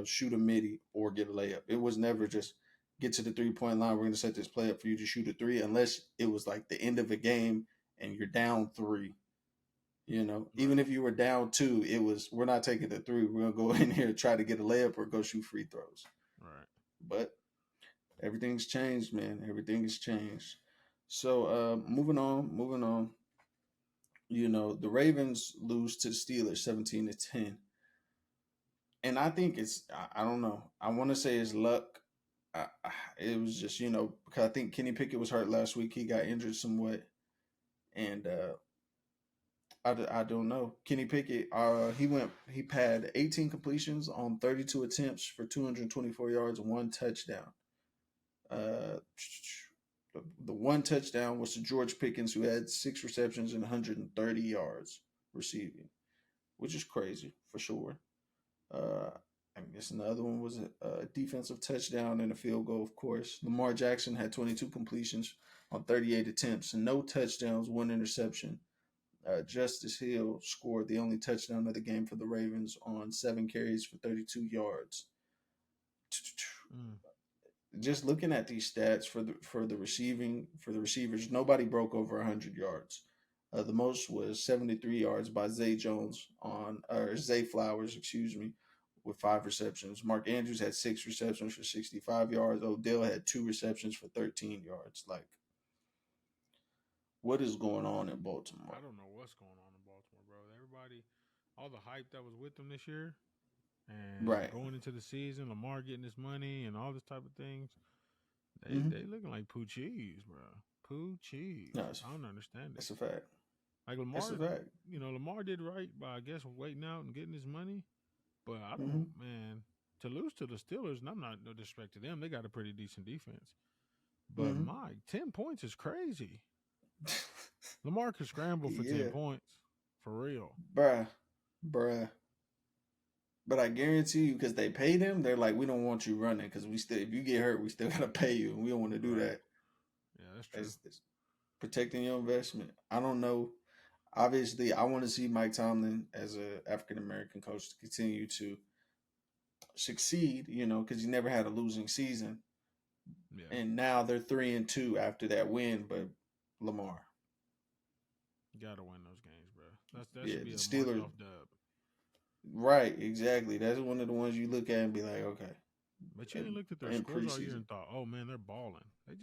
shoot a midi or get a layup. It was never just get to the 3-point line. We're going to set this play up for you to shoot a three, unless it was like the end of a game and you're down three. Even Right, if you were down two, it was we're not taking the three. We're gonna go in here and try to get a layup or go shoot free throws. right. But everything's changed, man. Everything has changed. So moving on, moving on. The Ravens lose to the Steelers 17-10. And I think I don't know. I want to say it's luck. It was just, because I think Kenny Pickett was hurt last week. He got injured somewhat. And I don't know. Kenny Pickett, he had 18 completions on 32 attempts for 224 yards and one touchdown. Uh, the one touchdown was to George Pickens, who had 6 receptions and 130 yards receiving, which is crazy for sure. Uh, I guess another one was a defensive touchdown and a field goal, of course. Lamar Jackson had 22 completions on 38 attempts and no touchdowns, one interception. Justice Hill scored the only touchdown of the game for the Ravens on 7 carries for 32 yards. Mm. just looking at these stats for the receivers, nobody broke over 100 yards. The most was 73 yards by Zay Jones or Zay Flowers, excuse me, with 5 receptions. Mark Andrews had 6 receptions for 65 yards. Odell had 2 receptions for 13 yards. Like, what is going on in Baltimore? I don't know what's going on in Baltimore, bro. Everybody, all the hype that was with them this year, and Right. going into the season, Lamar getting his money and all this type of things, Mm-hmm. they looking like poo cheese, bro. Poo cheese. No, I don't understand it. that's a fact. Like That's a Lamar, fact. Lamar did right by I guess waiting out and getting his money, but I Mm-hmm. don't, man, to lose to the Steelers, and I'm not no disrespect to them, they got a pretty decent defense. But Mm-hmm. my 10 points is crazy. Lamar could scramble for ten Yeah, points for real. bruh, bruh. But I guarantee you, because they paid him, they're like, we don't want you running because we still, if you get hurt, we still gotta pay you, and we don't want to do Right. that. Yeah, that's true. It's protecting your investment. I don't know. Obviously, I want to see Mike Tomlin as a African American coach to continue to succeed. Because he never had a losing season, Yeah. and now they're 3-2 after that win. But Lamar, You gotta win those games, bro. That yeah, should be the a marked Steelers, off dub. right? Exactly. That's one of the ones you look at and be like, okay, But you ain't looked at their in scores all year preseason, and thought, oh man, they're balling. They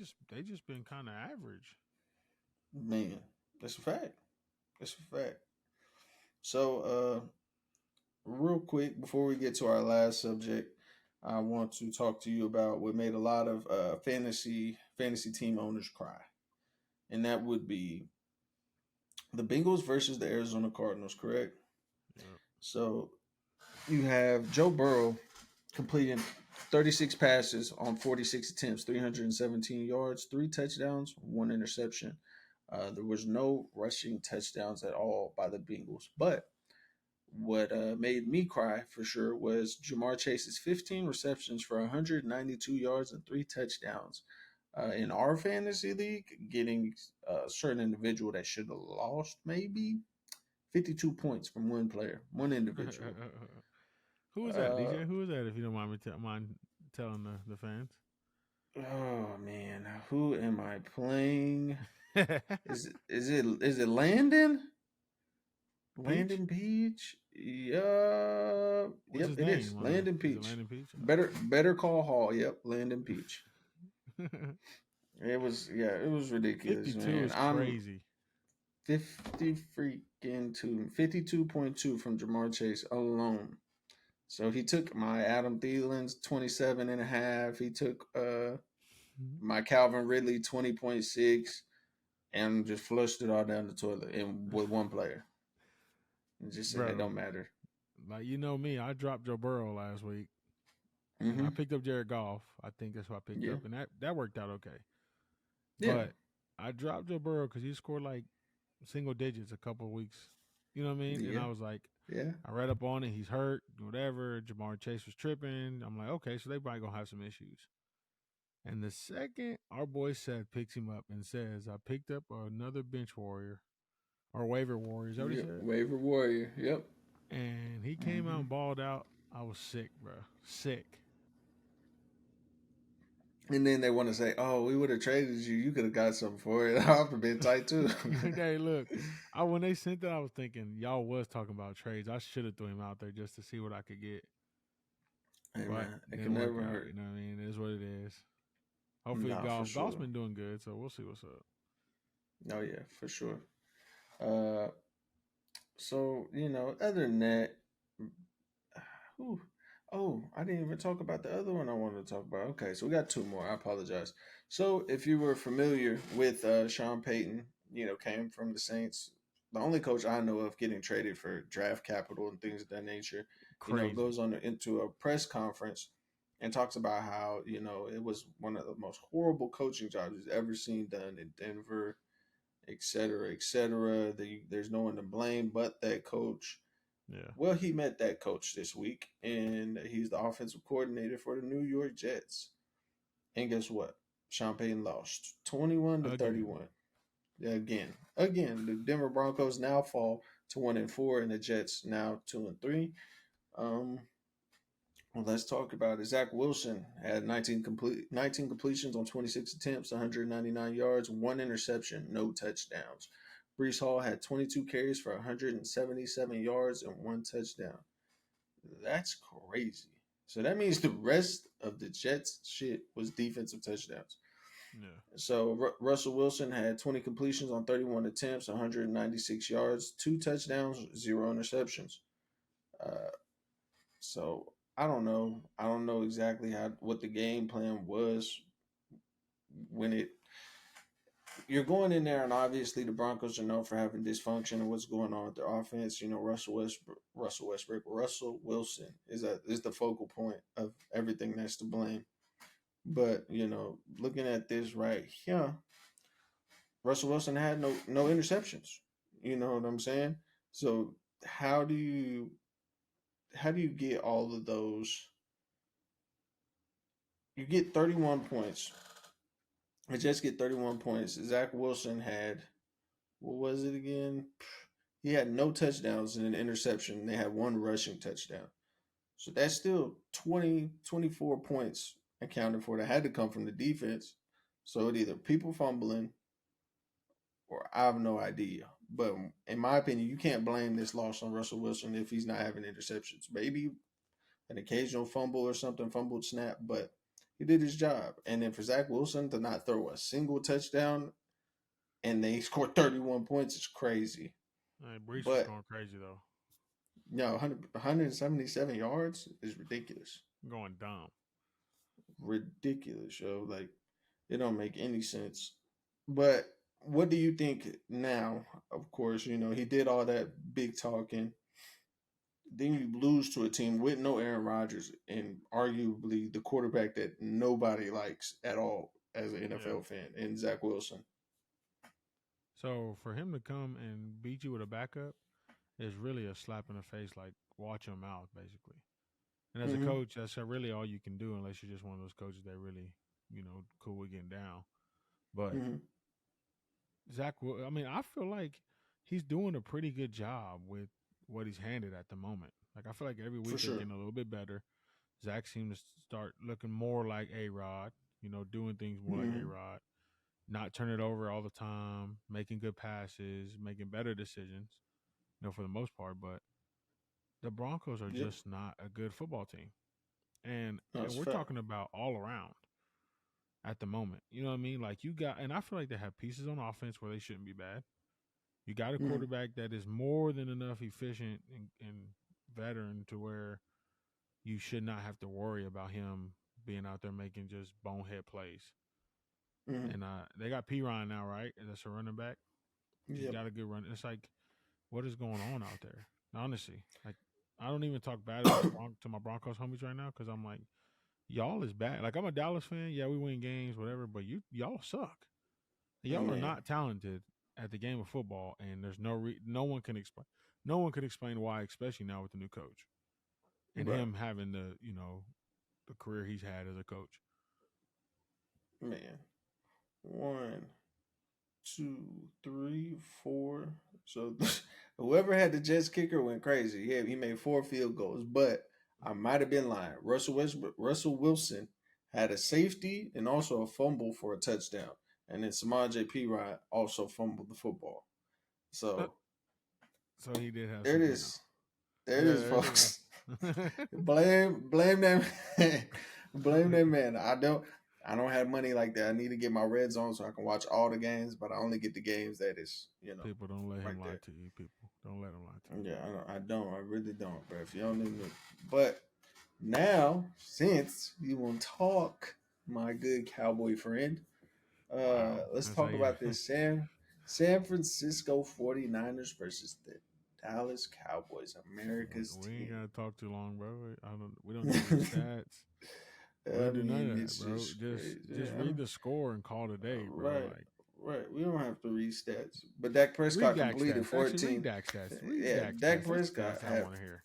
just been kind of average. man, that's a fact. That's a fact. So, real quick before we get to our last subject, I want to talk to you about what made a lot of fantasy team owners cry, and that would be the Bengals versus the Arizona Cardinals. Correct. Yeah. So you have Joe Burrow completing 36 passes on 46 attempts, 317 yards, 3 touchdowns, 1 interception. There was no rushing touchdowns at all by the Bengals, but what made me cry for sure was Jamar Chase's 15 receptions for 192 yards and 3 touchdowns. In our fantasy league, getting a certain individual that should have lost maybe 52 points from one player, one individual. Who was that, Uh, DJ? Who was that? If you don't mind telling the fans. oh man, who am I playing? Is it Landon? Peach? Landon Peach? Yeah. What's Yep, his it is. name on there? Landon Is it Peach. Landon Peach? Better call Hall. Yep, Landon Peach. It was ridiculous, 52 man. is I'm crazy. 52.2 from Jamar Chase alone. So he took my Adam Thielen's 27.5. He took my Calvin Ridley 20.6 and just flushed it all down the toilet and with one player. And just said it Bro, don't matter. like me, I dropped Joe Burrow last week, and Mm-hmm. I picked up Jared Goff. I think that's what I picked Yeah. up, and that worked out okay. Yeah. But I dropped Joe Burrow because he scored like single digits a couple of weeks. You know what I mean? And Yeah. I was like, Yeah. I read up on it. He's hurt, whatever. Jamar Chase was tripping. I'm like, okay, so they probably gonna have some issues. And the second our boy Seth picks him up and says, I picked up another bench warrior or waiver warrior. Is that what he Yep. said? Waiver warrior. Yep. And he came out Mm-hmm. and balled out. I was sick, bro. Sick. And then they want to say, "Oh, we would have traded you. You could have got something for it." I've been tight too. Hey, look, when they sent that, I was thinking y'all was talking about trades. I should have threw him out there just to see what I could get, Hey but man, it it can didn't work never out. hurt. You know what I mean? It is what it is. Hopefully, Nah, for Golf's sure. been doing good, so we'll see what's up. Oh yeah, for sure. Uh, so other than that, whew, oh, I didn't even talk about the other one I wanted to talk about. Okay, so we got two more. I apologize. So if you were familiar with Sean Payton, came from the Saints. The only coach I know of getting traded for draft capital and things of that nature, Crazy. goes into a press conference and talks about how, it was one of the most horrible coaching jobs he's ever seen done in Denver, et cetera, et cetera. There's no one to blame but that coach. Yeah. Well, he met that coach this week, and he's the offensive coordinator for the New York Jets. And guess what? Sean Payton lost 21 to Again. 31. Again, the Denver Broncos now fall to 1-4, and the Jets now 2-3. Well, let's talk about it. Zach Wilson had 19 completions on 26 attempts, 199 yards, one interception, no touchdowns. Brees Hall had 22 carries for 177 yards and one touchdown. That's crazy. So that means the rest of the Jets shit was defensive touchdowns. Yeah. So Russell Wilson had 20 completions on 31 attempts, 196 yards, two touchdowns, zero interceptions. Uh, so I don't know. I don't know exactly how what the game plan was when it. You're going in there, and obviously the Broncos are known for having dysfunction and what's going on with their offense. You know, Russell Wilson is the focal point of everything that's to blame. But you know, looking at this right here, Russell Wilson had no interceptions. You know what I'm saying? So how do you get all of those? You get 31 points. I just get 31 points. Zach Wilson had what was it again? He had no touchdowns and an interception. They had one rushing touchdown. So that's still 24 points accounted for that had to come from the defense. So it either people fumbling or I have no idea. But in my opinion, you can't blame this loss on Russell Wilson if he's not having interceptions. Maybe an occasional fumble or something, fumbled snap, but he did his job. And then for Zach Wilson to not throw a single touchdown and they scored 31 points is crazy. Brees was But going crazy though, no, 177 yards is ridiculous. going dumb. Ridiculous, yo. Like, it don't make any sense. But what do you think now? Of course, you know, he did all that big talking. Then you lose to a team with no Aaron Rodgers and arguably the quarterback that nobody likes at all as an Yeah. NFL fan, and Zach Wilson. So for him to come and beat you with a backup is really a slap in the face. Like watch your mouth, basically. And as a Mm-hmm. coach, that's really all you can do, unless you're just one of those coaches that really, cool with getting down. But Mm-hmm. I mean, I feel like he's doing a pretty good job with what he's handed at the moment. Like I feel like every For week they're sure. getting a little bit better. Zach seems to start looking more like A Rod, doing things more like A Mm-hmm. Rod, not turning it over all the time, making good passes, making better decisions, for the most part. But the Broncos are Yep. just not a good football team. And That's we're fact. talking about all around at the moment. You know what I mean? Like you got, and I feel like they have pieces on offense where they shouldn't be bad. You got a Mm-hmm. quarterback that is more than enough efficient and veteran to where you should not have to worry about him being out there making just bonehead plays. Mm-hmm. And they got P Ryan now, right? That's a running back. He's Yep. got a good run. It's like, what is going on out there? Honestly, like I don't even talk bad about to my Broncos homies right now because I'm like, y'all is bad. Like I'm a Dallas fan. Yeah, we win games, whatever. But y'all suck. Y'all are Man. not talented at the game of football, and there's no one can explain. No one can explain why, especially now with the new coach and Right. him having the career he's had as a coach. Man. One, two, three, four. So whoever had the Jets kicker went crazy. Yeah, he made four field goals, but I might have been lying. Russell Wilson had a safety and also a fumble for a touchdown, and then Samaje Perine also fumbled the football. Uh, So so he did have there it something is. else. There it Yeah, is, there it is. folks. Blame that man. Blame that man. I don't have money like that. I need to get my red zone so I can watch all the games, but I only get the games that is, People don't let right him lie there. to you. People don't let him lie to you. Yeah, I don't. I really don't, bro. If you don't even, but now since you want to talk, my good cowboy friend, Wow, let's that's how talk you. about this San Francisco 49ers versus the Dallas Cowboys, America's We ain't team. gotta talk too long, bro. We don't need to read stats. We I don't do none mean, of that, it's bro. just Just crazy. just I read don't, the score and call it a day, bro. right, Like right. We don't have to read stats, but Dak read Prescott Dak completed stats. Actually, read 14. Dak stats. Read Yeah, Dak Dak stats. That's the Prescott stats I had want to hear.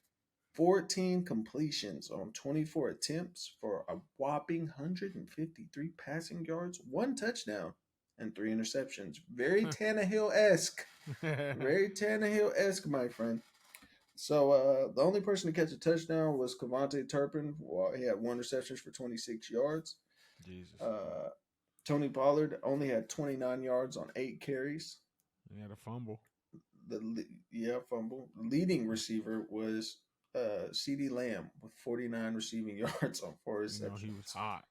14 completions on 24 attempts for a whopping 153 passing yards, one touchdown, and three interceptions. Very Tannehill esque. Very Tannehill esque, my friend. So the only person to catch a touchdown was Cavante Turpin. Well, he had one reception for 26 yards. Jesus. Uh, Tony Pollard only had 29 yards on 8 carries. He had a fumble. Fumble. The leading receiver was C.D. Lamb with 49 receiving yards on four You know, he was receptions. hot.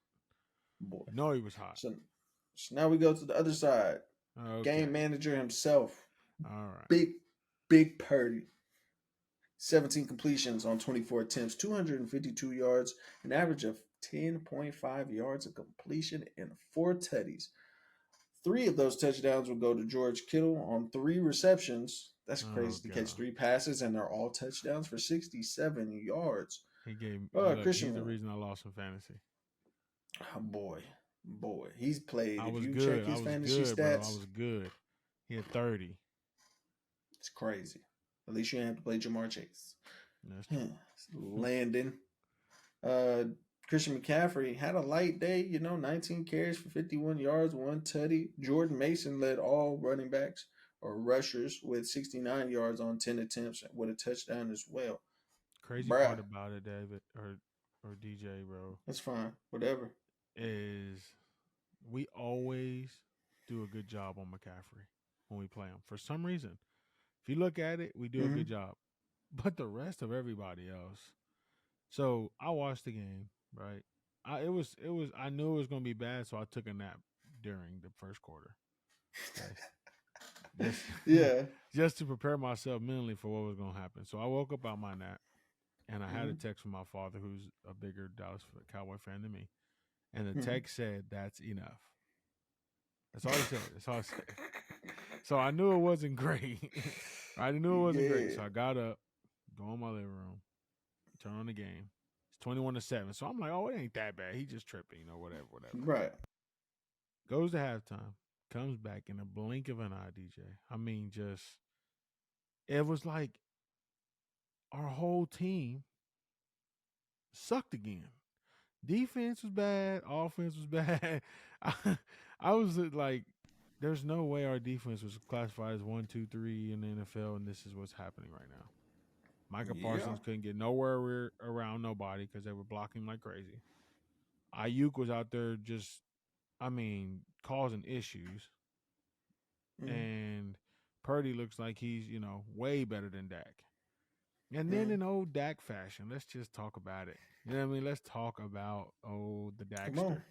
Boy. You know he was hot. So now we go to the other side. Okay. Game manager himself, All right. big Purdy. 17 completions on 24 attempts, 252 yards, an average of 10.5 yards of completion, and 4 tutties. 3 of those touchdowns will go to George Kittle on 3 receptions. That's Oh crazy to catch God. 3 passes, and they're all touchdowns for 67 yards. He gave look, he's the Christian, reason I lost some fantasy. oh boy, he's played. I If was you check good. I his was fantasy good, bro. I stats, was good. He had 30. it's crazy. At least you didn't have to play Jamar Chase. That's true. Landon. Uh, Christian McCaffrey had a light day, 19 carries for 51 yards, 1 tutty. Jordan Mason led all running backs or rushers with 69 yards on 10 attempts with a touchdown as well. Crazy Bruh, part about it, David or DJ, bro, that's fine. Whatever. is we always do a good job on McCaffrey when we play him. For some reason, if you look at it, we do a Mm-hmm. good job. But the rest of everybody else. So I watched the game, right? I knew it was gonna be bad, so I took a nap during the first quarter. Okay. Just Yeah. just to prepare myself mentally for what was gonna happen. So I woke up out my nap and I had a Mm-hmm. text from my father, who's a bigger Dallas Cowboy fan than me. And the Mm-hmm. text said, "That's enough." That's all he said. That's all I said. So I knew it wasn't great. I knew it wasn't great. Yeah. So I got up, go in my living room, turn on the game. It's 21-7. So I'm like, oh, it ain't that bad. He just tripping, whatever. Right. Goes to halftime, comes back in a blink of an eye, DJ. I mean, just it was like our whole team sucked again. Defense was bad. Offense was bad. I was like, there's no way our defense was classified as 1, 2, 3 in the NFL, and this is what's happening right now. Micah Yeah. Parsons couldn't get nowhere around nobody because they were blocking like crazy. Ayuk was out there just, causing issues. Mm-hmm. And Purdy looks like he's, way better than Dak. And then Mm-hmm. in old Dak fashion, let's just talk about it. You know what I mean? Let's talk about the Come on. Dakster.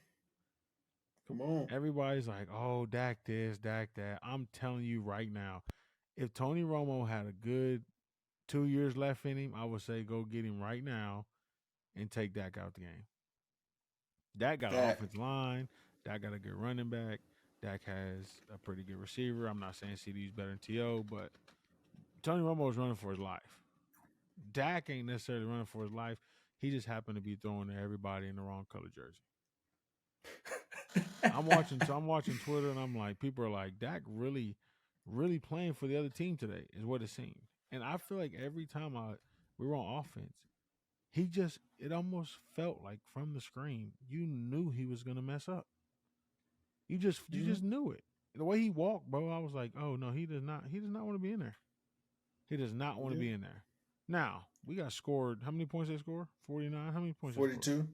Come on. Everybody's like, oh, Dak this, Dak that. I'm telling you right now, if Tony Romo had a good 2 years left in him, I would say go get him right now and take Dak out the game. Dak got an Dak. offensive line. Dak got a good running back. Dak has a pretty good receiver. I'm not saying CD's better than TO, but Tony Romo is running for his life. Dak ain't necessarily running for his life. He just happened to be throwing to everybody in the wrong color jersey. I'm watching Twitter and I'm like, people are like, Dak really, really playing for the other team today is what it seemed. And I feel like every time we were on offense, it almost felt like from the screen, you knew he was gonna mess up. You Mm-hmm. just knew it. The way he walked, bro, I was like, oh no, he does not want to be in there. He does not want to Yeah. be in there. Now, we got scored. How many points they score? 49. How many points they score? 42.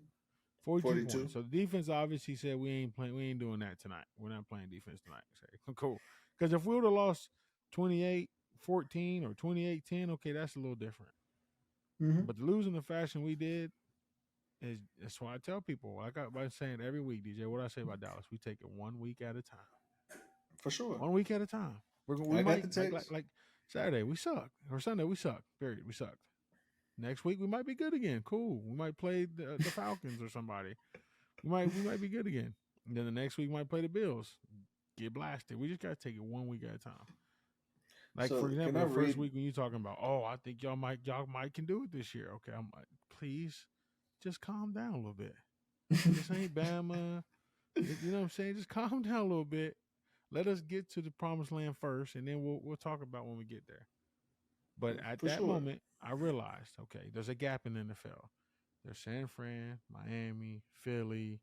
42 42. points. So the defense obviously said we ain't doing that tonight. We're not playing defense tonight. Say, cool. Because if we would have lost 28-14 or 28-10, okay, that's a little different. Mm-hmm. But losing the fashion we did that's why I tell people, like I've been saying every week, DJ, what I say about Dallas, we take it 1 week at a time. For sure. 1 week at a time. We I got the might like text. like Saturday we suck or Sunday we suck. Period. We sucked. Next week we might be good again. Cool. We might play the Falcons or somebody. We might be good again. And then the next week we might play the Bills. Get blasted. We just gotta take it 1 week at a time. Like for So can example, I the first read? week when you're talking about, oh, I think y'all might can do it this year. Okay, I'm like, please, just calm down a little bit. This ain't Bama. You know what I'm saying? Just calm down a little bit. Let us get to the promised land first, and then we'll talk about when we get there. But at For that sure. moment, I realized, okay, there's a gap in the NFL. There's San Fran, Miami, Philly,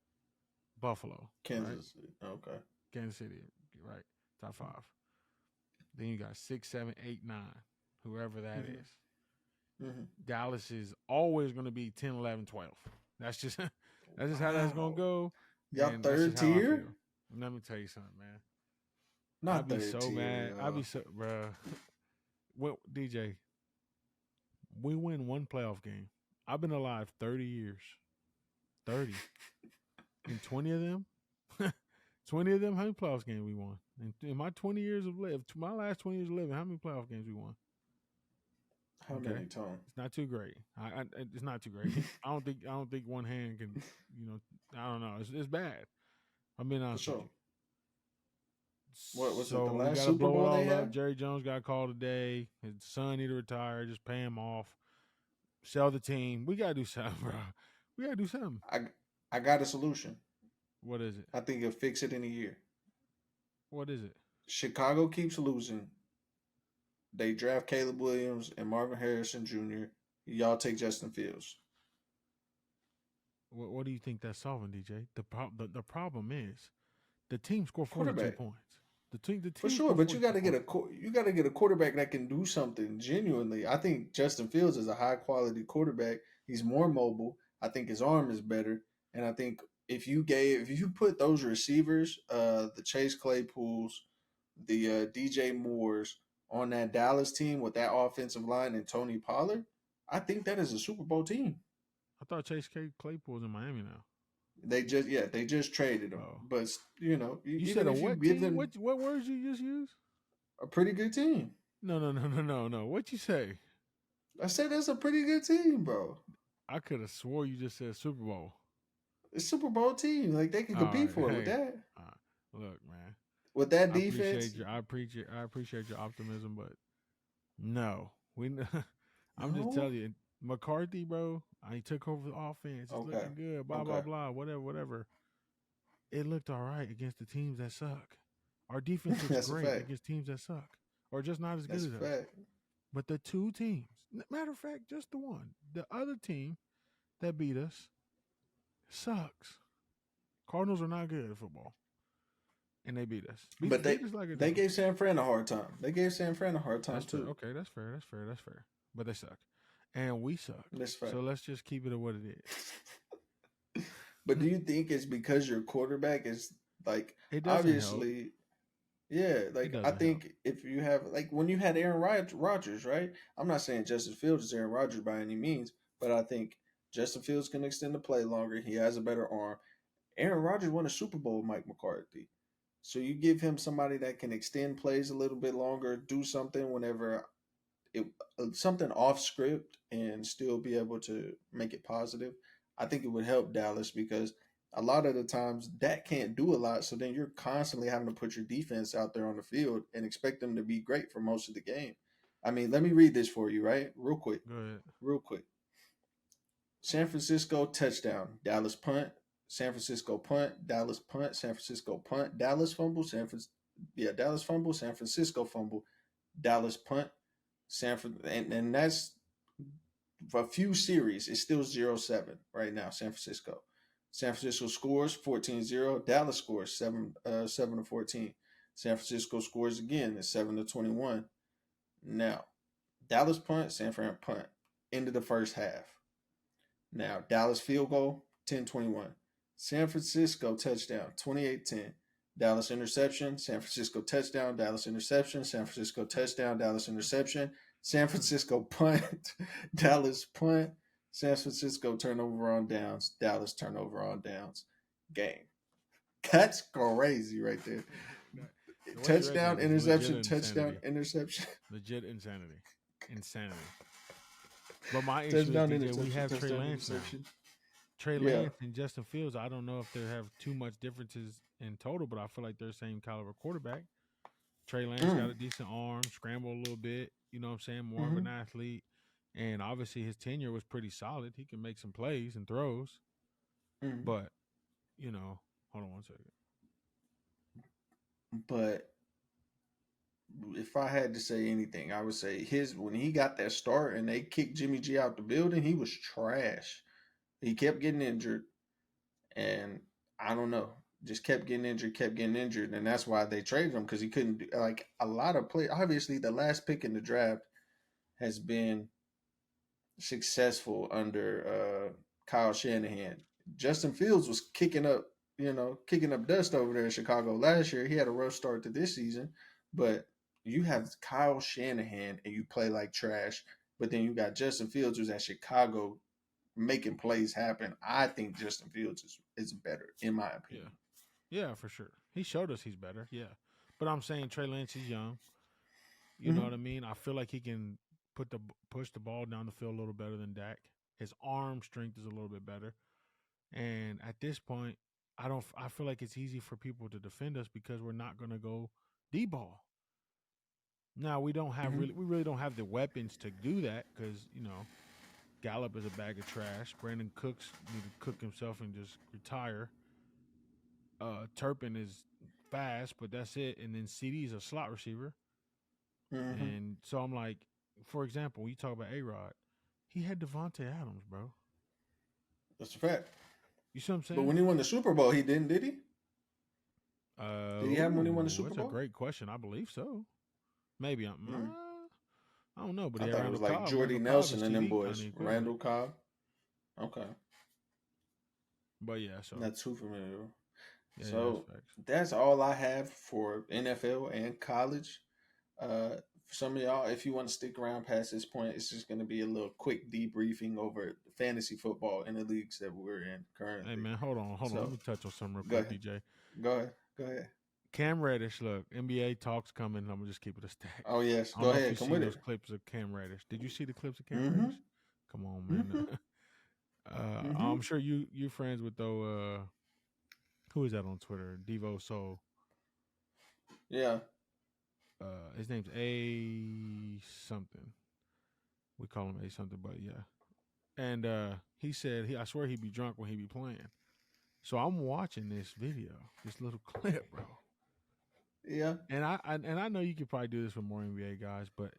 Buffalo, right? Kansas City. Okay. Kansas City, right? Top five. Then you got 6, 7, 8, 9, whoever that Mm-hmm. is. Hmm. Dallas is always going to be 10, 11, 12. That's just that's just how that's going to Wow. go, Y'all and that's third just how I tier? feel. Let me tell you something, man. I'd Not be third so tier, mad. I'd be y'all. so, bruh. Well, DJ, we win one playoff game. I've been alive 30 years. 30. In 20 of them, 20 of them, how many playoff games we won? In my 20 years of live, my last 20 years of living, how many playoff games we won? How Okay, many, Tom? it's not too great. It's not too great. I don't think one hand can, you know, I don't know. It's bad. I'm being For honest with sure. you. What was it? The So we last got to Super blow it Bowl they all up. had? Jerry Jones got called today. His son need to retire. Just pay him off. Sell the team. We got to do something, bro. We got to do something. I I got a solution. What is it? I think he'll fix it in a year. What is it? Chicago keeps losing. They draft Caleb Williams and Marvin Harrison Jr. Y'all take Justin Fields. What do you think that's solving, DJ? The problem is the team scored 42 Quarterback. points. The For team sure, scored but you got 42 to get points. a quarterback that can do something genuinely. I think Justin Fields is a high quality quarterback. He's more mobile. I think his arm is better, and I think if you put those receivers, the Chase Claypools, the DJ Moores on that Dallas team with that offensive line and Tony Pollard, I think that is a Super Bowl team. I thought Claypool was in Miami now. They just traded him, Oh, but you said even a if you what give team? them What words you just used? a pretty good team. No. What you say? I said that's a pretty good team, bro. I could have swore you just said Super Bowl. A Super Bowl team. Like they can All compete right, for it with hey, that. look, man. With that defense. I appreciate your optimism, but no, I'm just No. telling you, McCarthy, bro. He took over the offense. It's Okay. looking good. Blah blah Okay. blah. Whatever. It looked all right against the teams that suck. Our defense looks That's a great fact. against teams that suck, or just not as good That's a as us. fact. But the two teams, matter of fact, just the one, the other team that beat us sucks. Cardinals are not good at football, and they beat us. But Beat us like a they dog. gave San Fran a hard time. They gave San Fran a hard time That's fair. too. Okay, that's fair. That's fair. That's fair. But they suck, and we suck. That's fact. So let's just keep it at what it But is. do you think it's because your quarterback is like It doesn't help. obviously yeah, It like I doesn't help. think if you have like when you had Aaron Rodgers, right? I'm not saying Justin Fields is Aaron Rodgers by any means, but I think Justin Fields can extend the play longer. He has a better arm. Aaron Rodgers won a Super Bowl with Mike McCarthy. So you give him somebody that can extend plays a little bit longer, do something whenever it something off script and still be able to make it positive. I think it would help Dallas because a lot of the times that can't do a lot. So then you're constantly having to put your defense out there on the field and expect them to be great for most of the game. I mean, let me read this for you, right? Real quick. Go ahead. Real quick. San Francisco touchdown, Dallas punt, San Francisco punt, Dallas punt, San Francisco punt, Dallas fumble, Dallas fumble, San Francisco fumble, Dallas punt, and that's for a few series. It's still 0-7 right now. San Francisco. San Francisco scores 14-0. Dallas scores 7-14. San Francisco scores again. It's 7-21. Now, Dallas punt, San Fran punt. End of the first half. Now, Dallas field goal, 10-21. San Francisco touchdown, 28-10. Dallas interception, San Francisco touchdown, Dallas interception, San Francisco touchdown, Dallas interception, San Francisco punt, Dallas punt, San Francisco turnover on downs, Dallas turnover on downs. Game. That's crazy right there. The way you read Touchdown, that is legit interception, touchdown, insanity. interception. Legit insanity. Insanity. But my issue is, Touchdown, DJ, we interception, have Trey touchdown, Lance now. interception. Trey Yeah. Lance and Justin Fields, I don't know if they have too much differences in total, but I feel like they're the same caliber quarterback. Trey Lance got a decent arm, scramble a little bit, you know what I'm saying, more of Mm-hmm. an athlete. And obviously his tenure was pretty solid. He can make some plays and throws. Mm-hmm. But, hold on one second. But if I had to say anything, I would say when he got that start and they kicked Jimmy G out the building, he was trash. He kept getting injured, and I don't know, just kept getting injured, and that's why they traded him because he couldn't do like a lot of play. Obviously, the last pick in the draft has been successful under Kyle Shanahan. Justin Fields was kicking up dust over there in Chicago last year. He had a rough start to this season, but you have Kyle Shanahan and you play like trash. But then you got Justin Fields who's at Chicago making plays happen. I think Justin Fields is better in my Yeah. opinion. Yeah, for sure. He showed us he's better. Yeah. But I'm saying Trey Lance is young. You know what I Mm-hmm. mean? I feel like he can push the ball down the field a little better than Dak. His arm strength is a little bit better. And at this point, I feel like it's easy for people to defend us because we're not going to go D-ball. Now, Mm-hmm. we really don't have the weapons to do that cuz, Gallup is a bag of trash. Brandon Cooks need to cook himself and just retire. Turpin is fast, but that's it. And then CD is a slot receiver. Mm-hmm. And so I'm like, for example, when you talk about A Rod, he had Devontae Adams, bro. That's a fact. You see what I'm But saying? when he won the Super Bowl, he didn't, did he? Did he have him when he won the Super That's a Bowl? great question. I believe so. Maybe Mm. I don't know, but I he had thought it was Randall like Cobb. Jordy Randall Cobb Nelson is and them CD kind boys. of equivalent. Randall Cobb. Okay. But yeah, so Not too familiar. yeah, that's So facts. that's all I have for NFL and college. For some of y'all, if you want to stick around past this point, it's just going to be a little quick debriefing over fantasy football in the leagues that we're in Hey currently. man, hold on. Let So me touch on something real go quick, ahead. DJ. Go ahead. Go ahead. Cam Reddish, look, NBA talks coming. I'm gonna just keep it a stack. Oh, yes. I don't Go know if ahead. you've Come seen with those it. clips of Cam Reddish. Did you see the clips of Cam Mm Reddish? Come on, hmm. Mm man. hmm. Mm hmm. I'm sure you friends with though. Who is that on Twitter? Devo Soul. Yeah. His name's A something. We call him A something, but yeah. And he said I swear he'd be drunk when he be playing. So I'm watching this video, this little clip, bro. Yeah. And I know you could probably do this with more NBA guys, but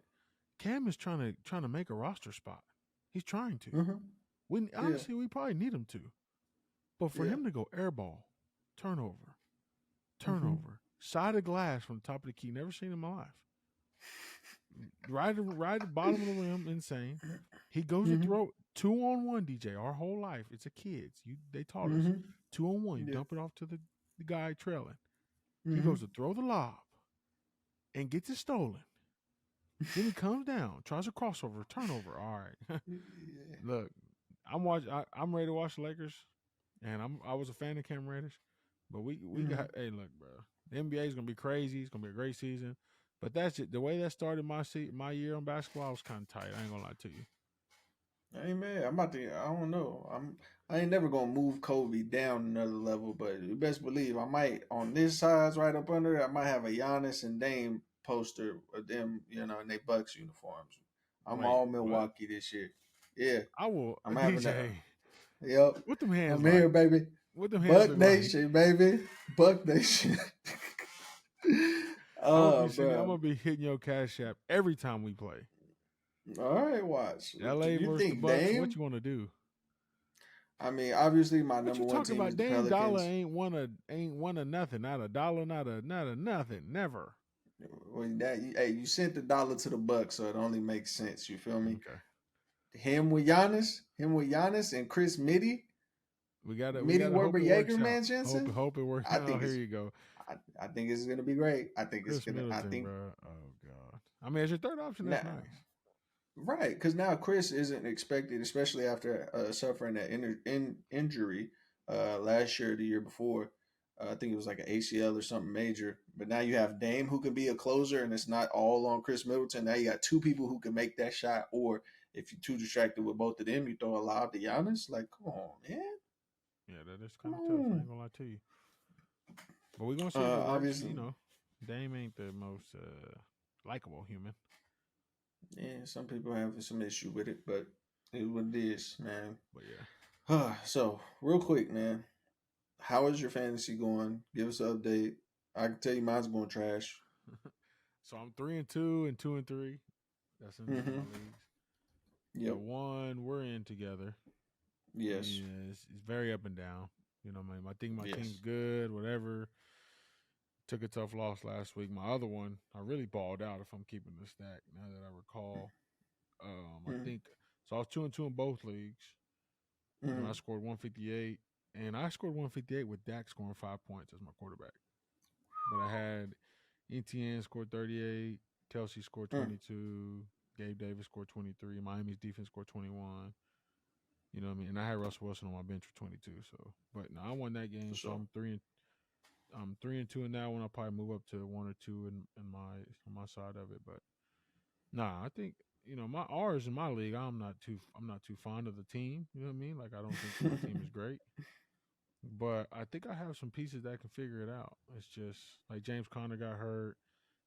Cam is trying to make a roster spot. He's trying to. Mm hmm. We Yeah. honestly we probably need him to. But for Yeah. him to go airball, turnover, Mm hmm. turnover, side of glass from the top of the key, never seen in my life. Right at the bottom of the rim, insane. He goes to Mm hmm. throw 2-on-1, DJ. Our whole life, it's a kids. They taught Mm us hmm. 2-on-1. You Yeah. dump it off to the guy trailing. He Mm hmm. goes to throw the lob and gets it stolen. Then he comes down, tries a crossover, turnover. All right, Yeah. look, I'm ready to watch the Lakers, and I was a fan of Cam Reddish, but we Mm hmm. got hey look, bro, the NBA is gonna be crazy. It's gonna be a great season, but that's it. The way that started my year on basketball, I was kind of tight. I ain't gonna lie to you. Hey man, I'm about to. I don't know. I ain't never gonna move Kobe down another level, but you best believe I might on this size right up under it. I might have a Giannis and Dame poster of them, in their Bucks uniforms. I'm Wait, all what? Milwaukee this year. Yeah, I will I'm having that. DJ. Yep, What them hands I'm like? here, baby. What them hands Buck look like? Nation, baby. Buck Nation. I'm Bro. gonna be hitting your cash app every time we play. All right, watch. Do LA you versus the think Bucks. What Dame? you gonna do? I mean, obviously, my What number you one talking team about? is the Dame Dollar Pelicans. ain't one of nothing. Not a dollar. Not a nothing. Never. When hey, you sent the dollar to the Bucks, so it only makes sense. You feel me? Okay. Him with Giannis, and Chris We Mitty gotta hope Weber it works out. Jagerman Jensen. Hope it works I out. think Here it's you go. I think it's gonna be great. I think it's Chris gonna. I Middleton, think bro. Oh God. I mean, as your third option, that's now, nice. right? Because now Chris isn't expected, especially after suffering that injury last year, or the year before. I think it was like an ACL or something major. But now you have Dame who can be a closer, and it's not all on Chris Middleton. Now you got two people who can make that shot. Or if you're too distracted with both of them, you throw a lob to Giannis. Like, come on, man, Yeah, that is come kind of tough. I ain't on. gonna lie to you. But we're gonna see if it works. Obviously, Dame ain't the most likable human. yeah, some people have some issue with it, but it is what it is, man. But yeah. So, real quick, man, how is your fantasy going? Give us an update. I can tell you mine's going trash. So I'm 3-2 and 2-3. That's in my Mm-hmm. leagues. The Yep. one we're in together. Yes. Yeah, it's very up and down. I think my team's Yes. good, whatever. Took a tough loss last week. My other one, I really balled out if I'm keeping the stack now that I recall. I Mm-hmm. think So I was 2-2 in both leagues. I Mm. scored 158, and I scored 158 with Dak scoring 5 points as my quarterback. But I had ETN scored 38, Kelsey scored Mm. 22, Gabe Davis scored 23, Miami's defense scored 21. You know what I mean? And I had Russell Wilson on my bench for 22. So, but no, I won that For game. So sure. I'm 3-2 in that one. I'll probably move up to 1 or 2 in my on my side of it. But nah, I think my R's in my league. I'm not too fond of the team. You know what I mean? Like I don't think my team is great. But I think I have some pieces that can figure it out. It's just like James Conner got hurt.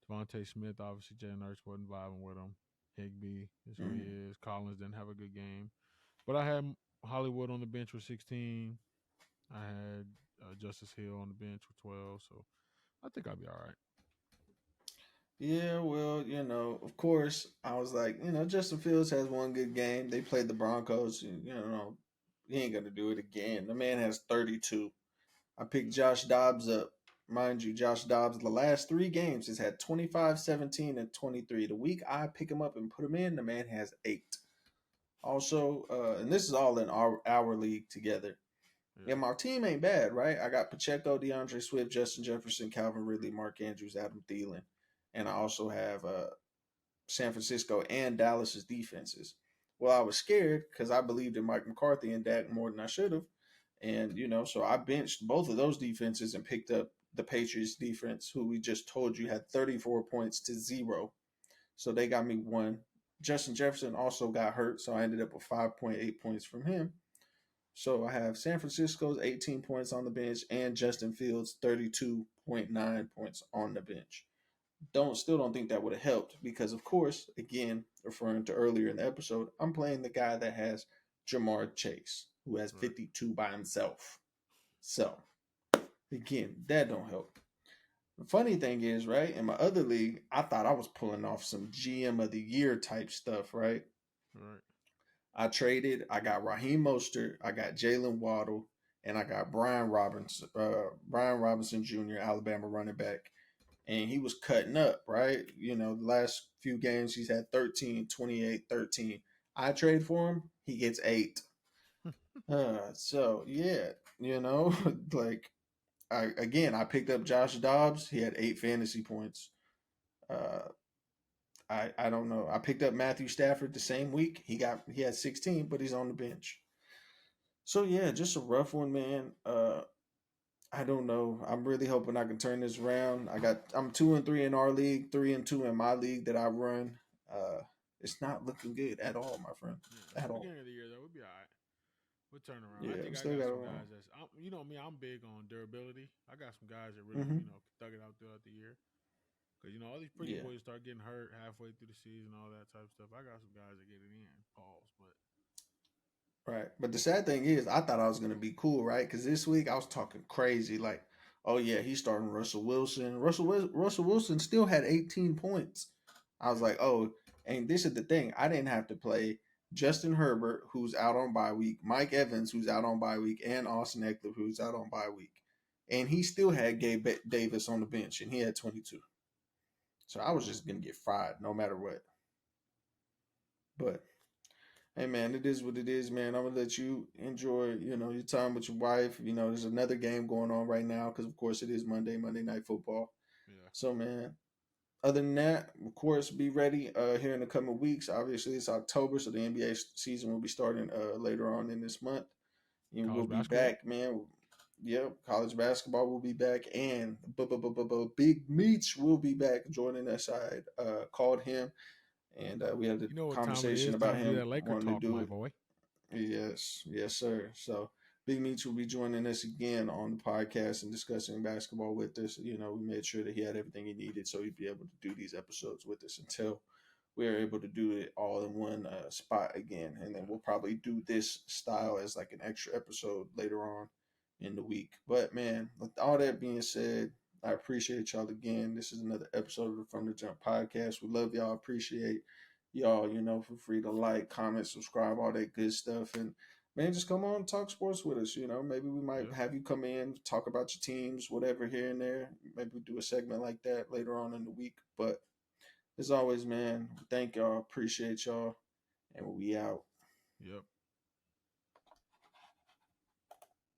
Devontae Smith, obviously, Jalen Hurts wasn't vibing with him. Higbee is who he Mm. is. Collins didn't have a good game. But I had Hollywood on the bench with 16. I had Justice Hill on the bench with 12. So I think I'll be all right. Yeah, well, of course, I was like, Justin Fields has one good game. They played the Broncos. He ain't gonna do it again. The man has 32. I picked Josh Dobbs up. Mind you, Josh Dobbs, the last three games, has had 25, 17, and 23. The week I pick him up and put him in, the man has 8. Also, and this is all in our league together. Yeah, Yeah. my team ain't bad, right? I got Pacheco, DeAndre Swift, Justin Jefferson, Calvin Ridley, Mark Andrews, Adam Thielen. And I also have San Francisco and Dallas's defenses. Well, I was scared because I believed in Mike McCarthy and Dak more than I should have. And, so I benched both of those defenses and picked up the Patriots defense, who we just told you had 34 points to 0. So they got me one. Justin Jefferson also got hurt, so I ended up with 5.8 points from him. So I have San Francisco's 18 points on the bench and Justin Fields' 32.9 points on the bench. Don't think that would have helped because of course, again, referring to earlier in the episode, I'm playing the guy that has Jamar Chase, who has Right. 52 by himself. So again, that don't help. The funny thing is, right, in my other league, I thought I was pulling off some GM of the year type stuff, right? Right. I got Raheem Mostert, I got Jalen Waddle, and I got Brian Robinson Jr., Alabama running back. And he was cutting up, right? The last few games he's had 13, 28, 13. I trade for him, he gets 8. So yeah, like I picked up Josh Dobbs. He had 8 fantasy points. Uh, I don't know. I picked up Matthew Stafford the same week. He had 16, but he's on the bench. So yeah, just a rough one, man. I don't know. I'm really hoping I can turn this around. I'm 2-3 in our league, 3-2 in my league that I run. It's not looking good at all, my friend. Yeah. At all. Beginning of the year though, we'll be all right. We'll turn around. I Yeah, we think I still got got some around. guys me. I'm big on durability. I got some guys that really Mm-hmm. thug it out throughout the year. Because all these pretty Yeah. boys start getting hurt halfway through the season, all that type of stuff. I got some guys that get it in. Pause, but Right. But the sad thing is, I thought I was gonna be cool, right? Because this week I was talking crazy, like, oh yeah, he's starting Russell Wilson. Russell Wilson still had 18 points. I was like, oh, and this is the thing. I didn't have to play Justin Herbert, who's out on bye week, Mike Evans, who's out on bye week, and Austin Eckler, who's out on bye week. And he still had Gabe Davis on the bench, and he had 22. So I was just gonna get fried no matter what. But hey man, it is what it is, man. I'm gonna let you enjoy, your time with your wife. There's another game going on right now because of course it is Monday Night Football. yeah. So man, other than that, of course, be ready here in the coming weeks. Obviously, it's October, so the NBA season will be starting later on in this month. And we'll College be basketball? back, man. Yep, college basketball will be back, and Big Meech will be back joining us. I called him, and we had a You know what time it conversation is. about Time to do him that Laker wanting to talk, do my it. boy. Yes, yes, sir. So Big Meech will be joining us again on the podcast and discussing basketball with us. We made sure that he had everything he needed so he'd be able to do these episodes with us until we are able to do it all in one spot again. And then Yeah. we'll probably do this style as like an extra episode later on in the week. But man, with all that being said, I appreciate y'all again. This is another episode of the From the Jump podcast. We love y'all. Appreciate y'all. Feel free to like, comment, subscribe, all that good stuff. And man, just come on and talk sports with us. Maybe we might Yeah. have you come in, talk about your teams, whatever here and there. Maybe we do a segment like that later on in the week. But as always, man, thank y'all. Appreciate y'all. And we out. Yep.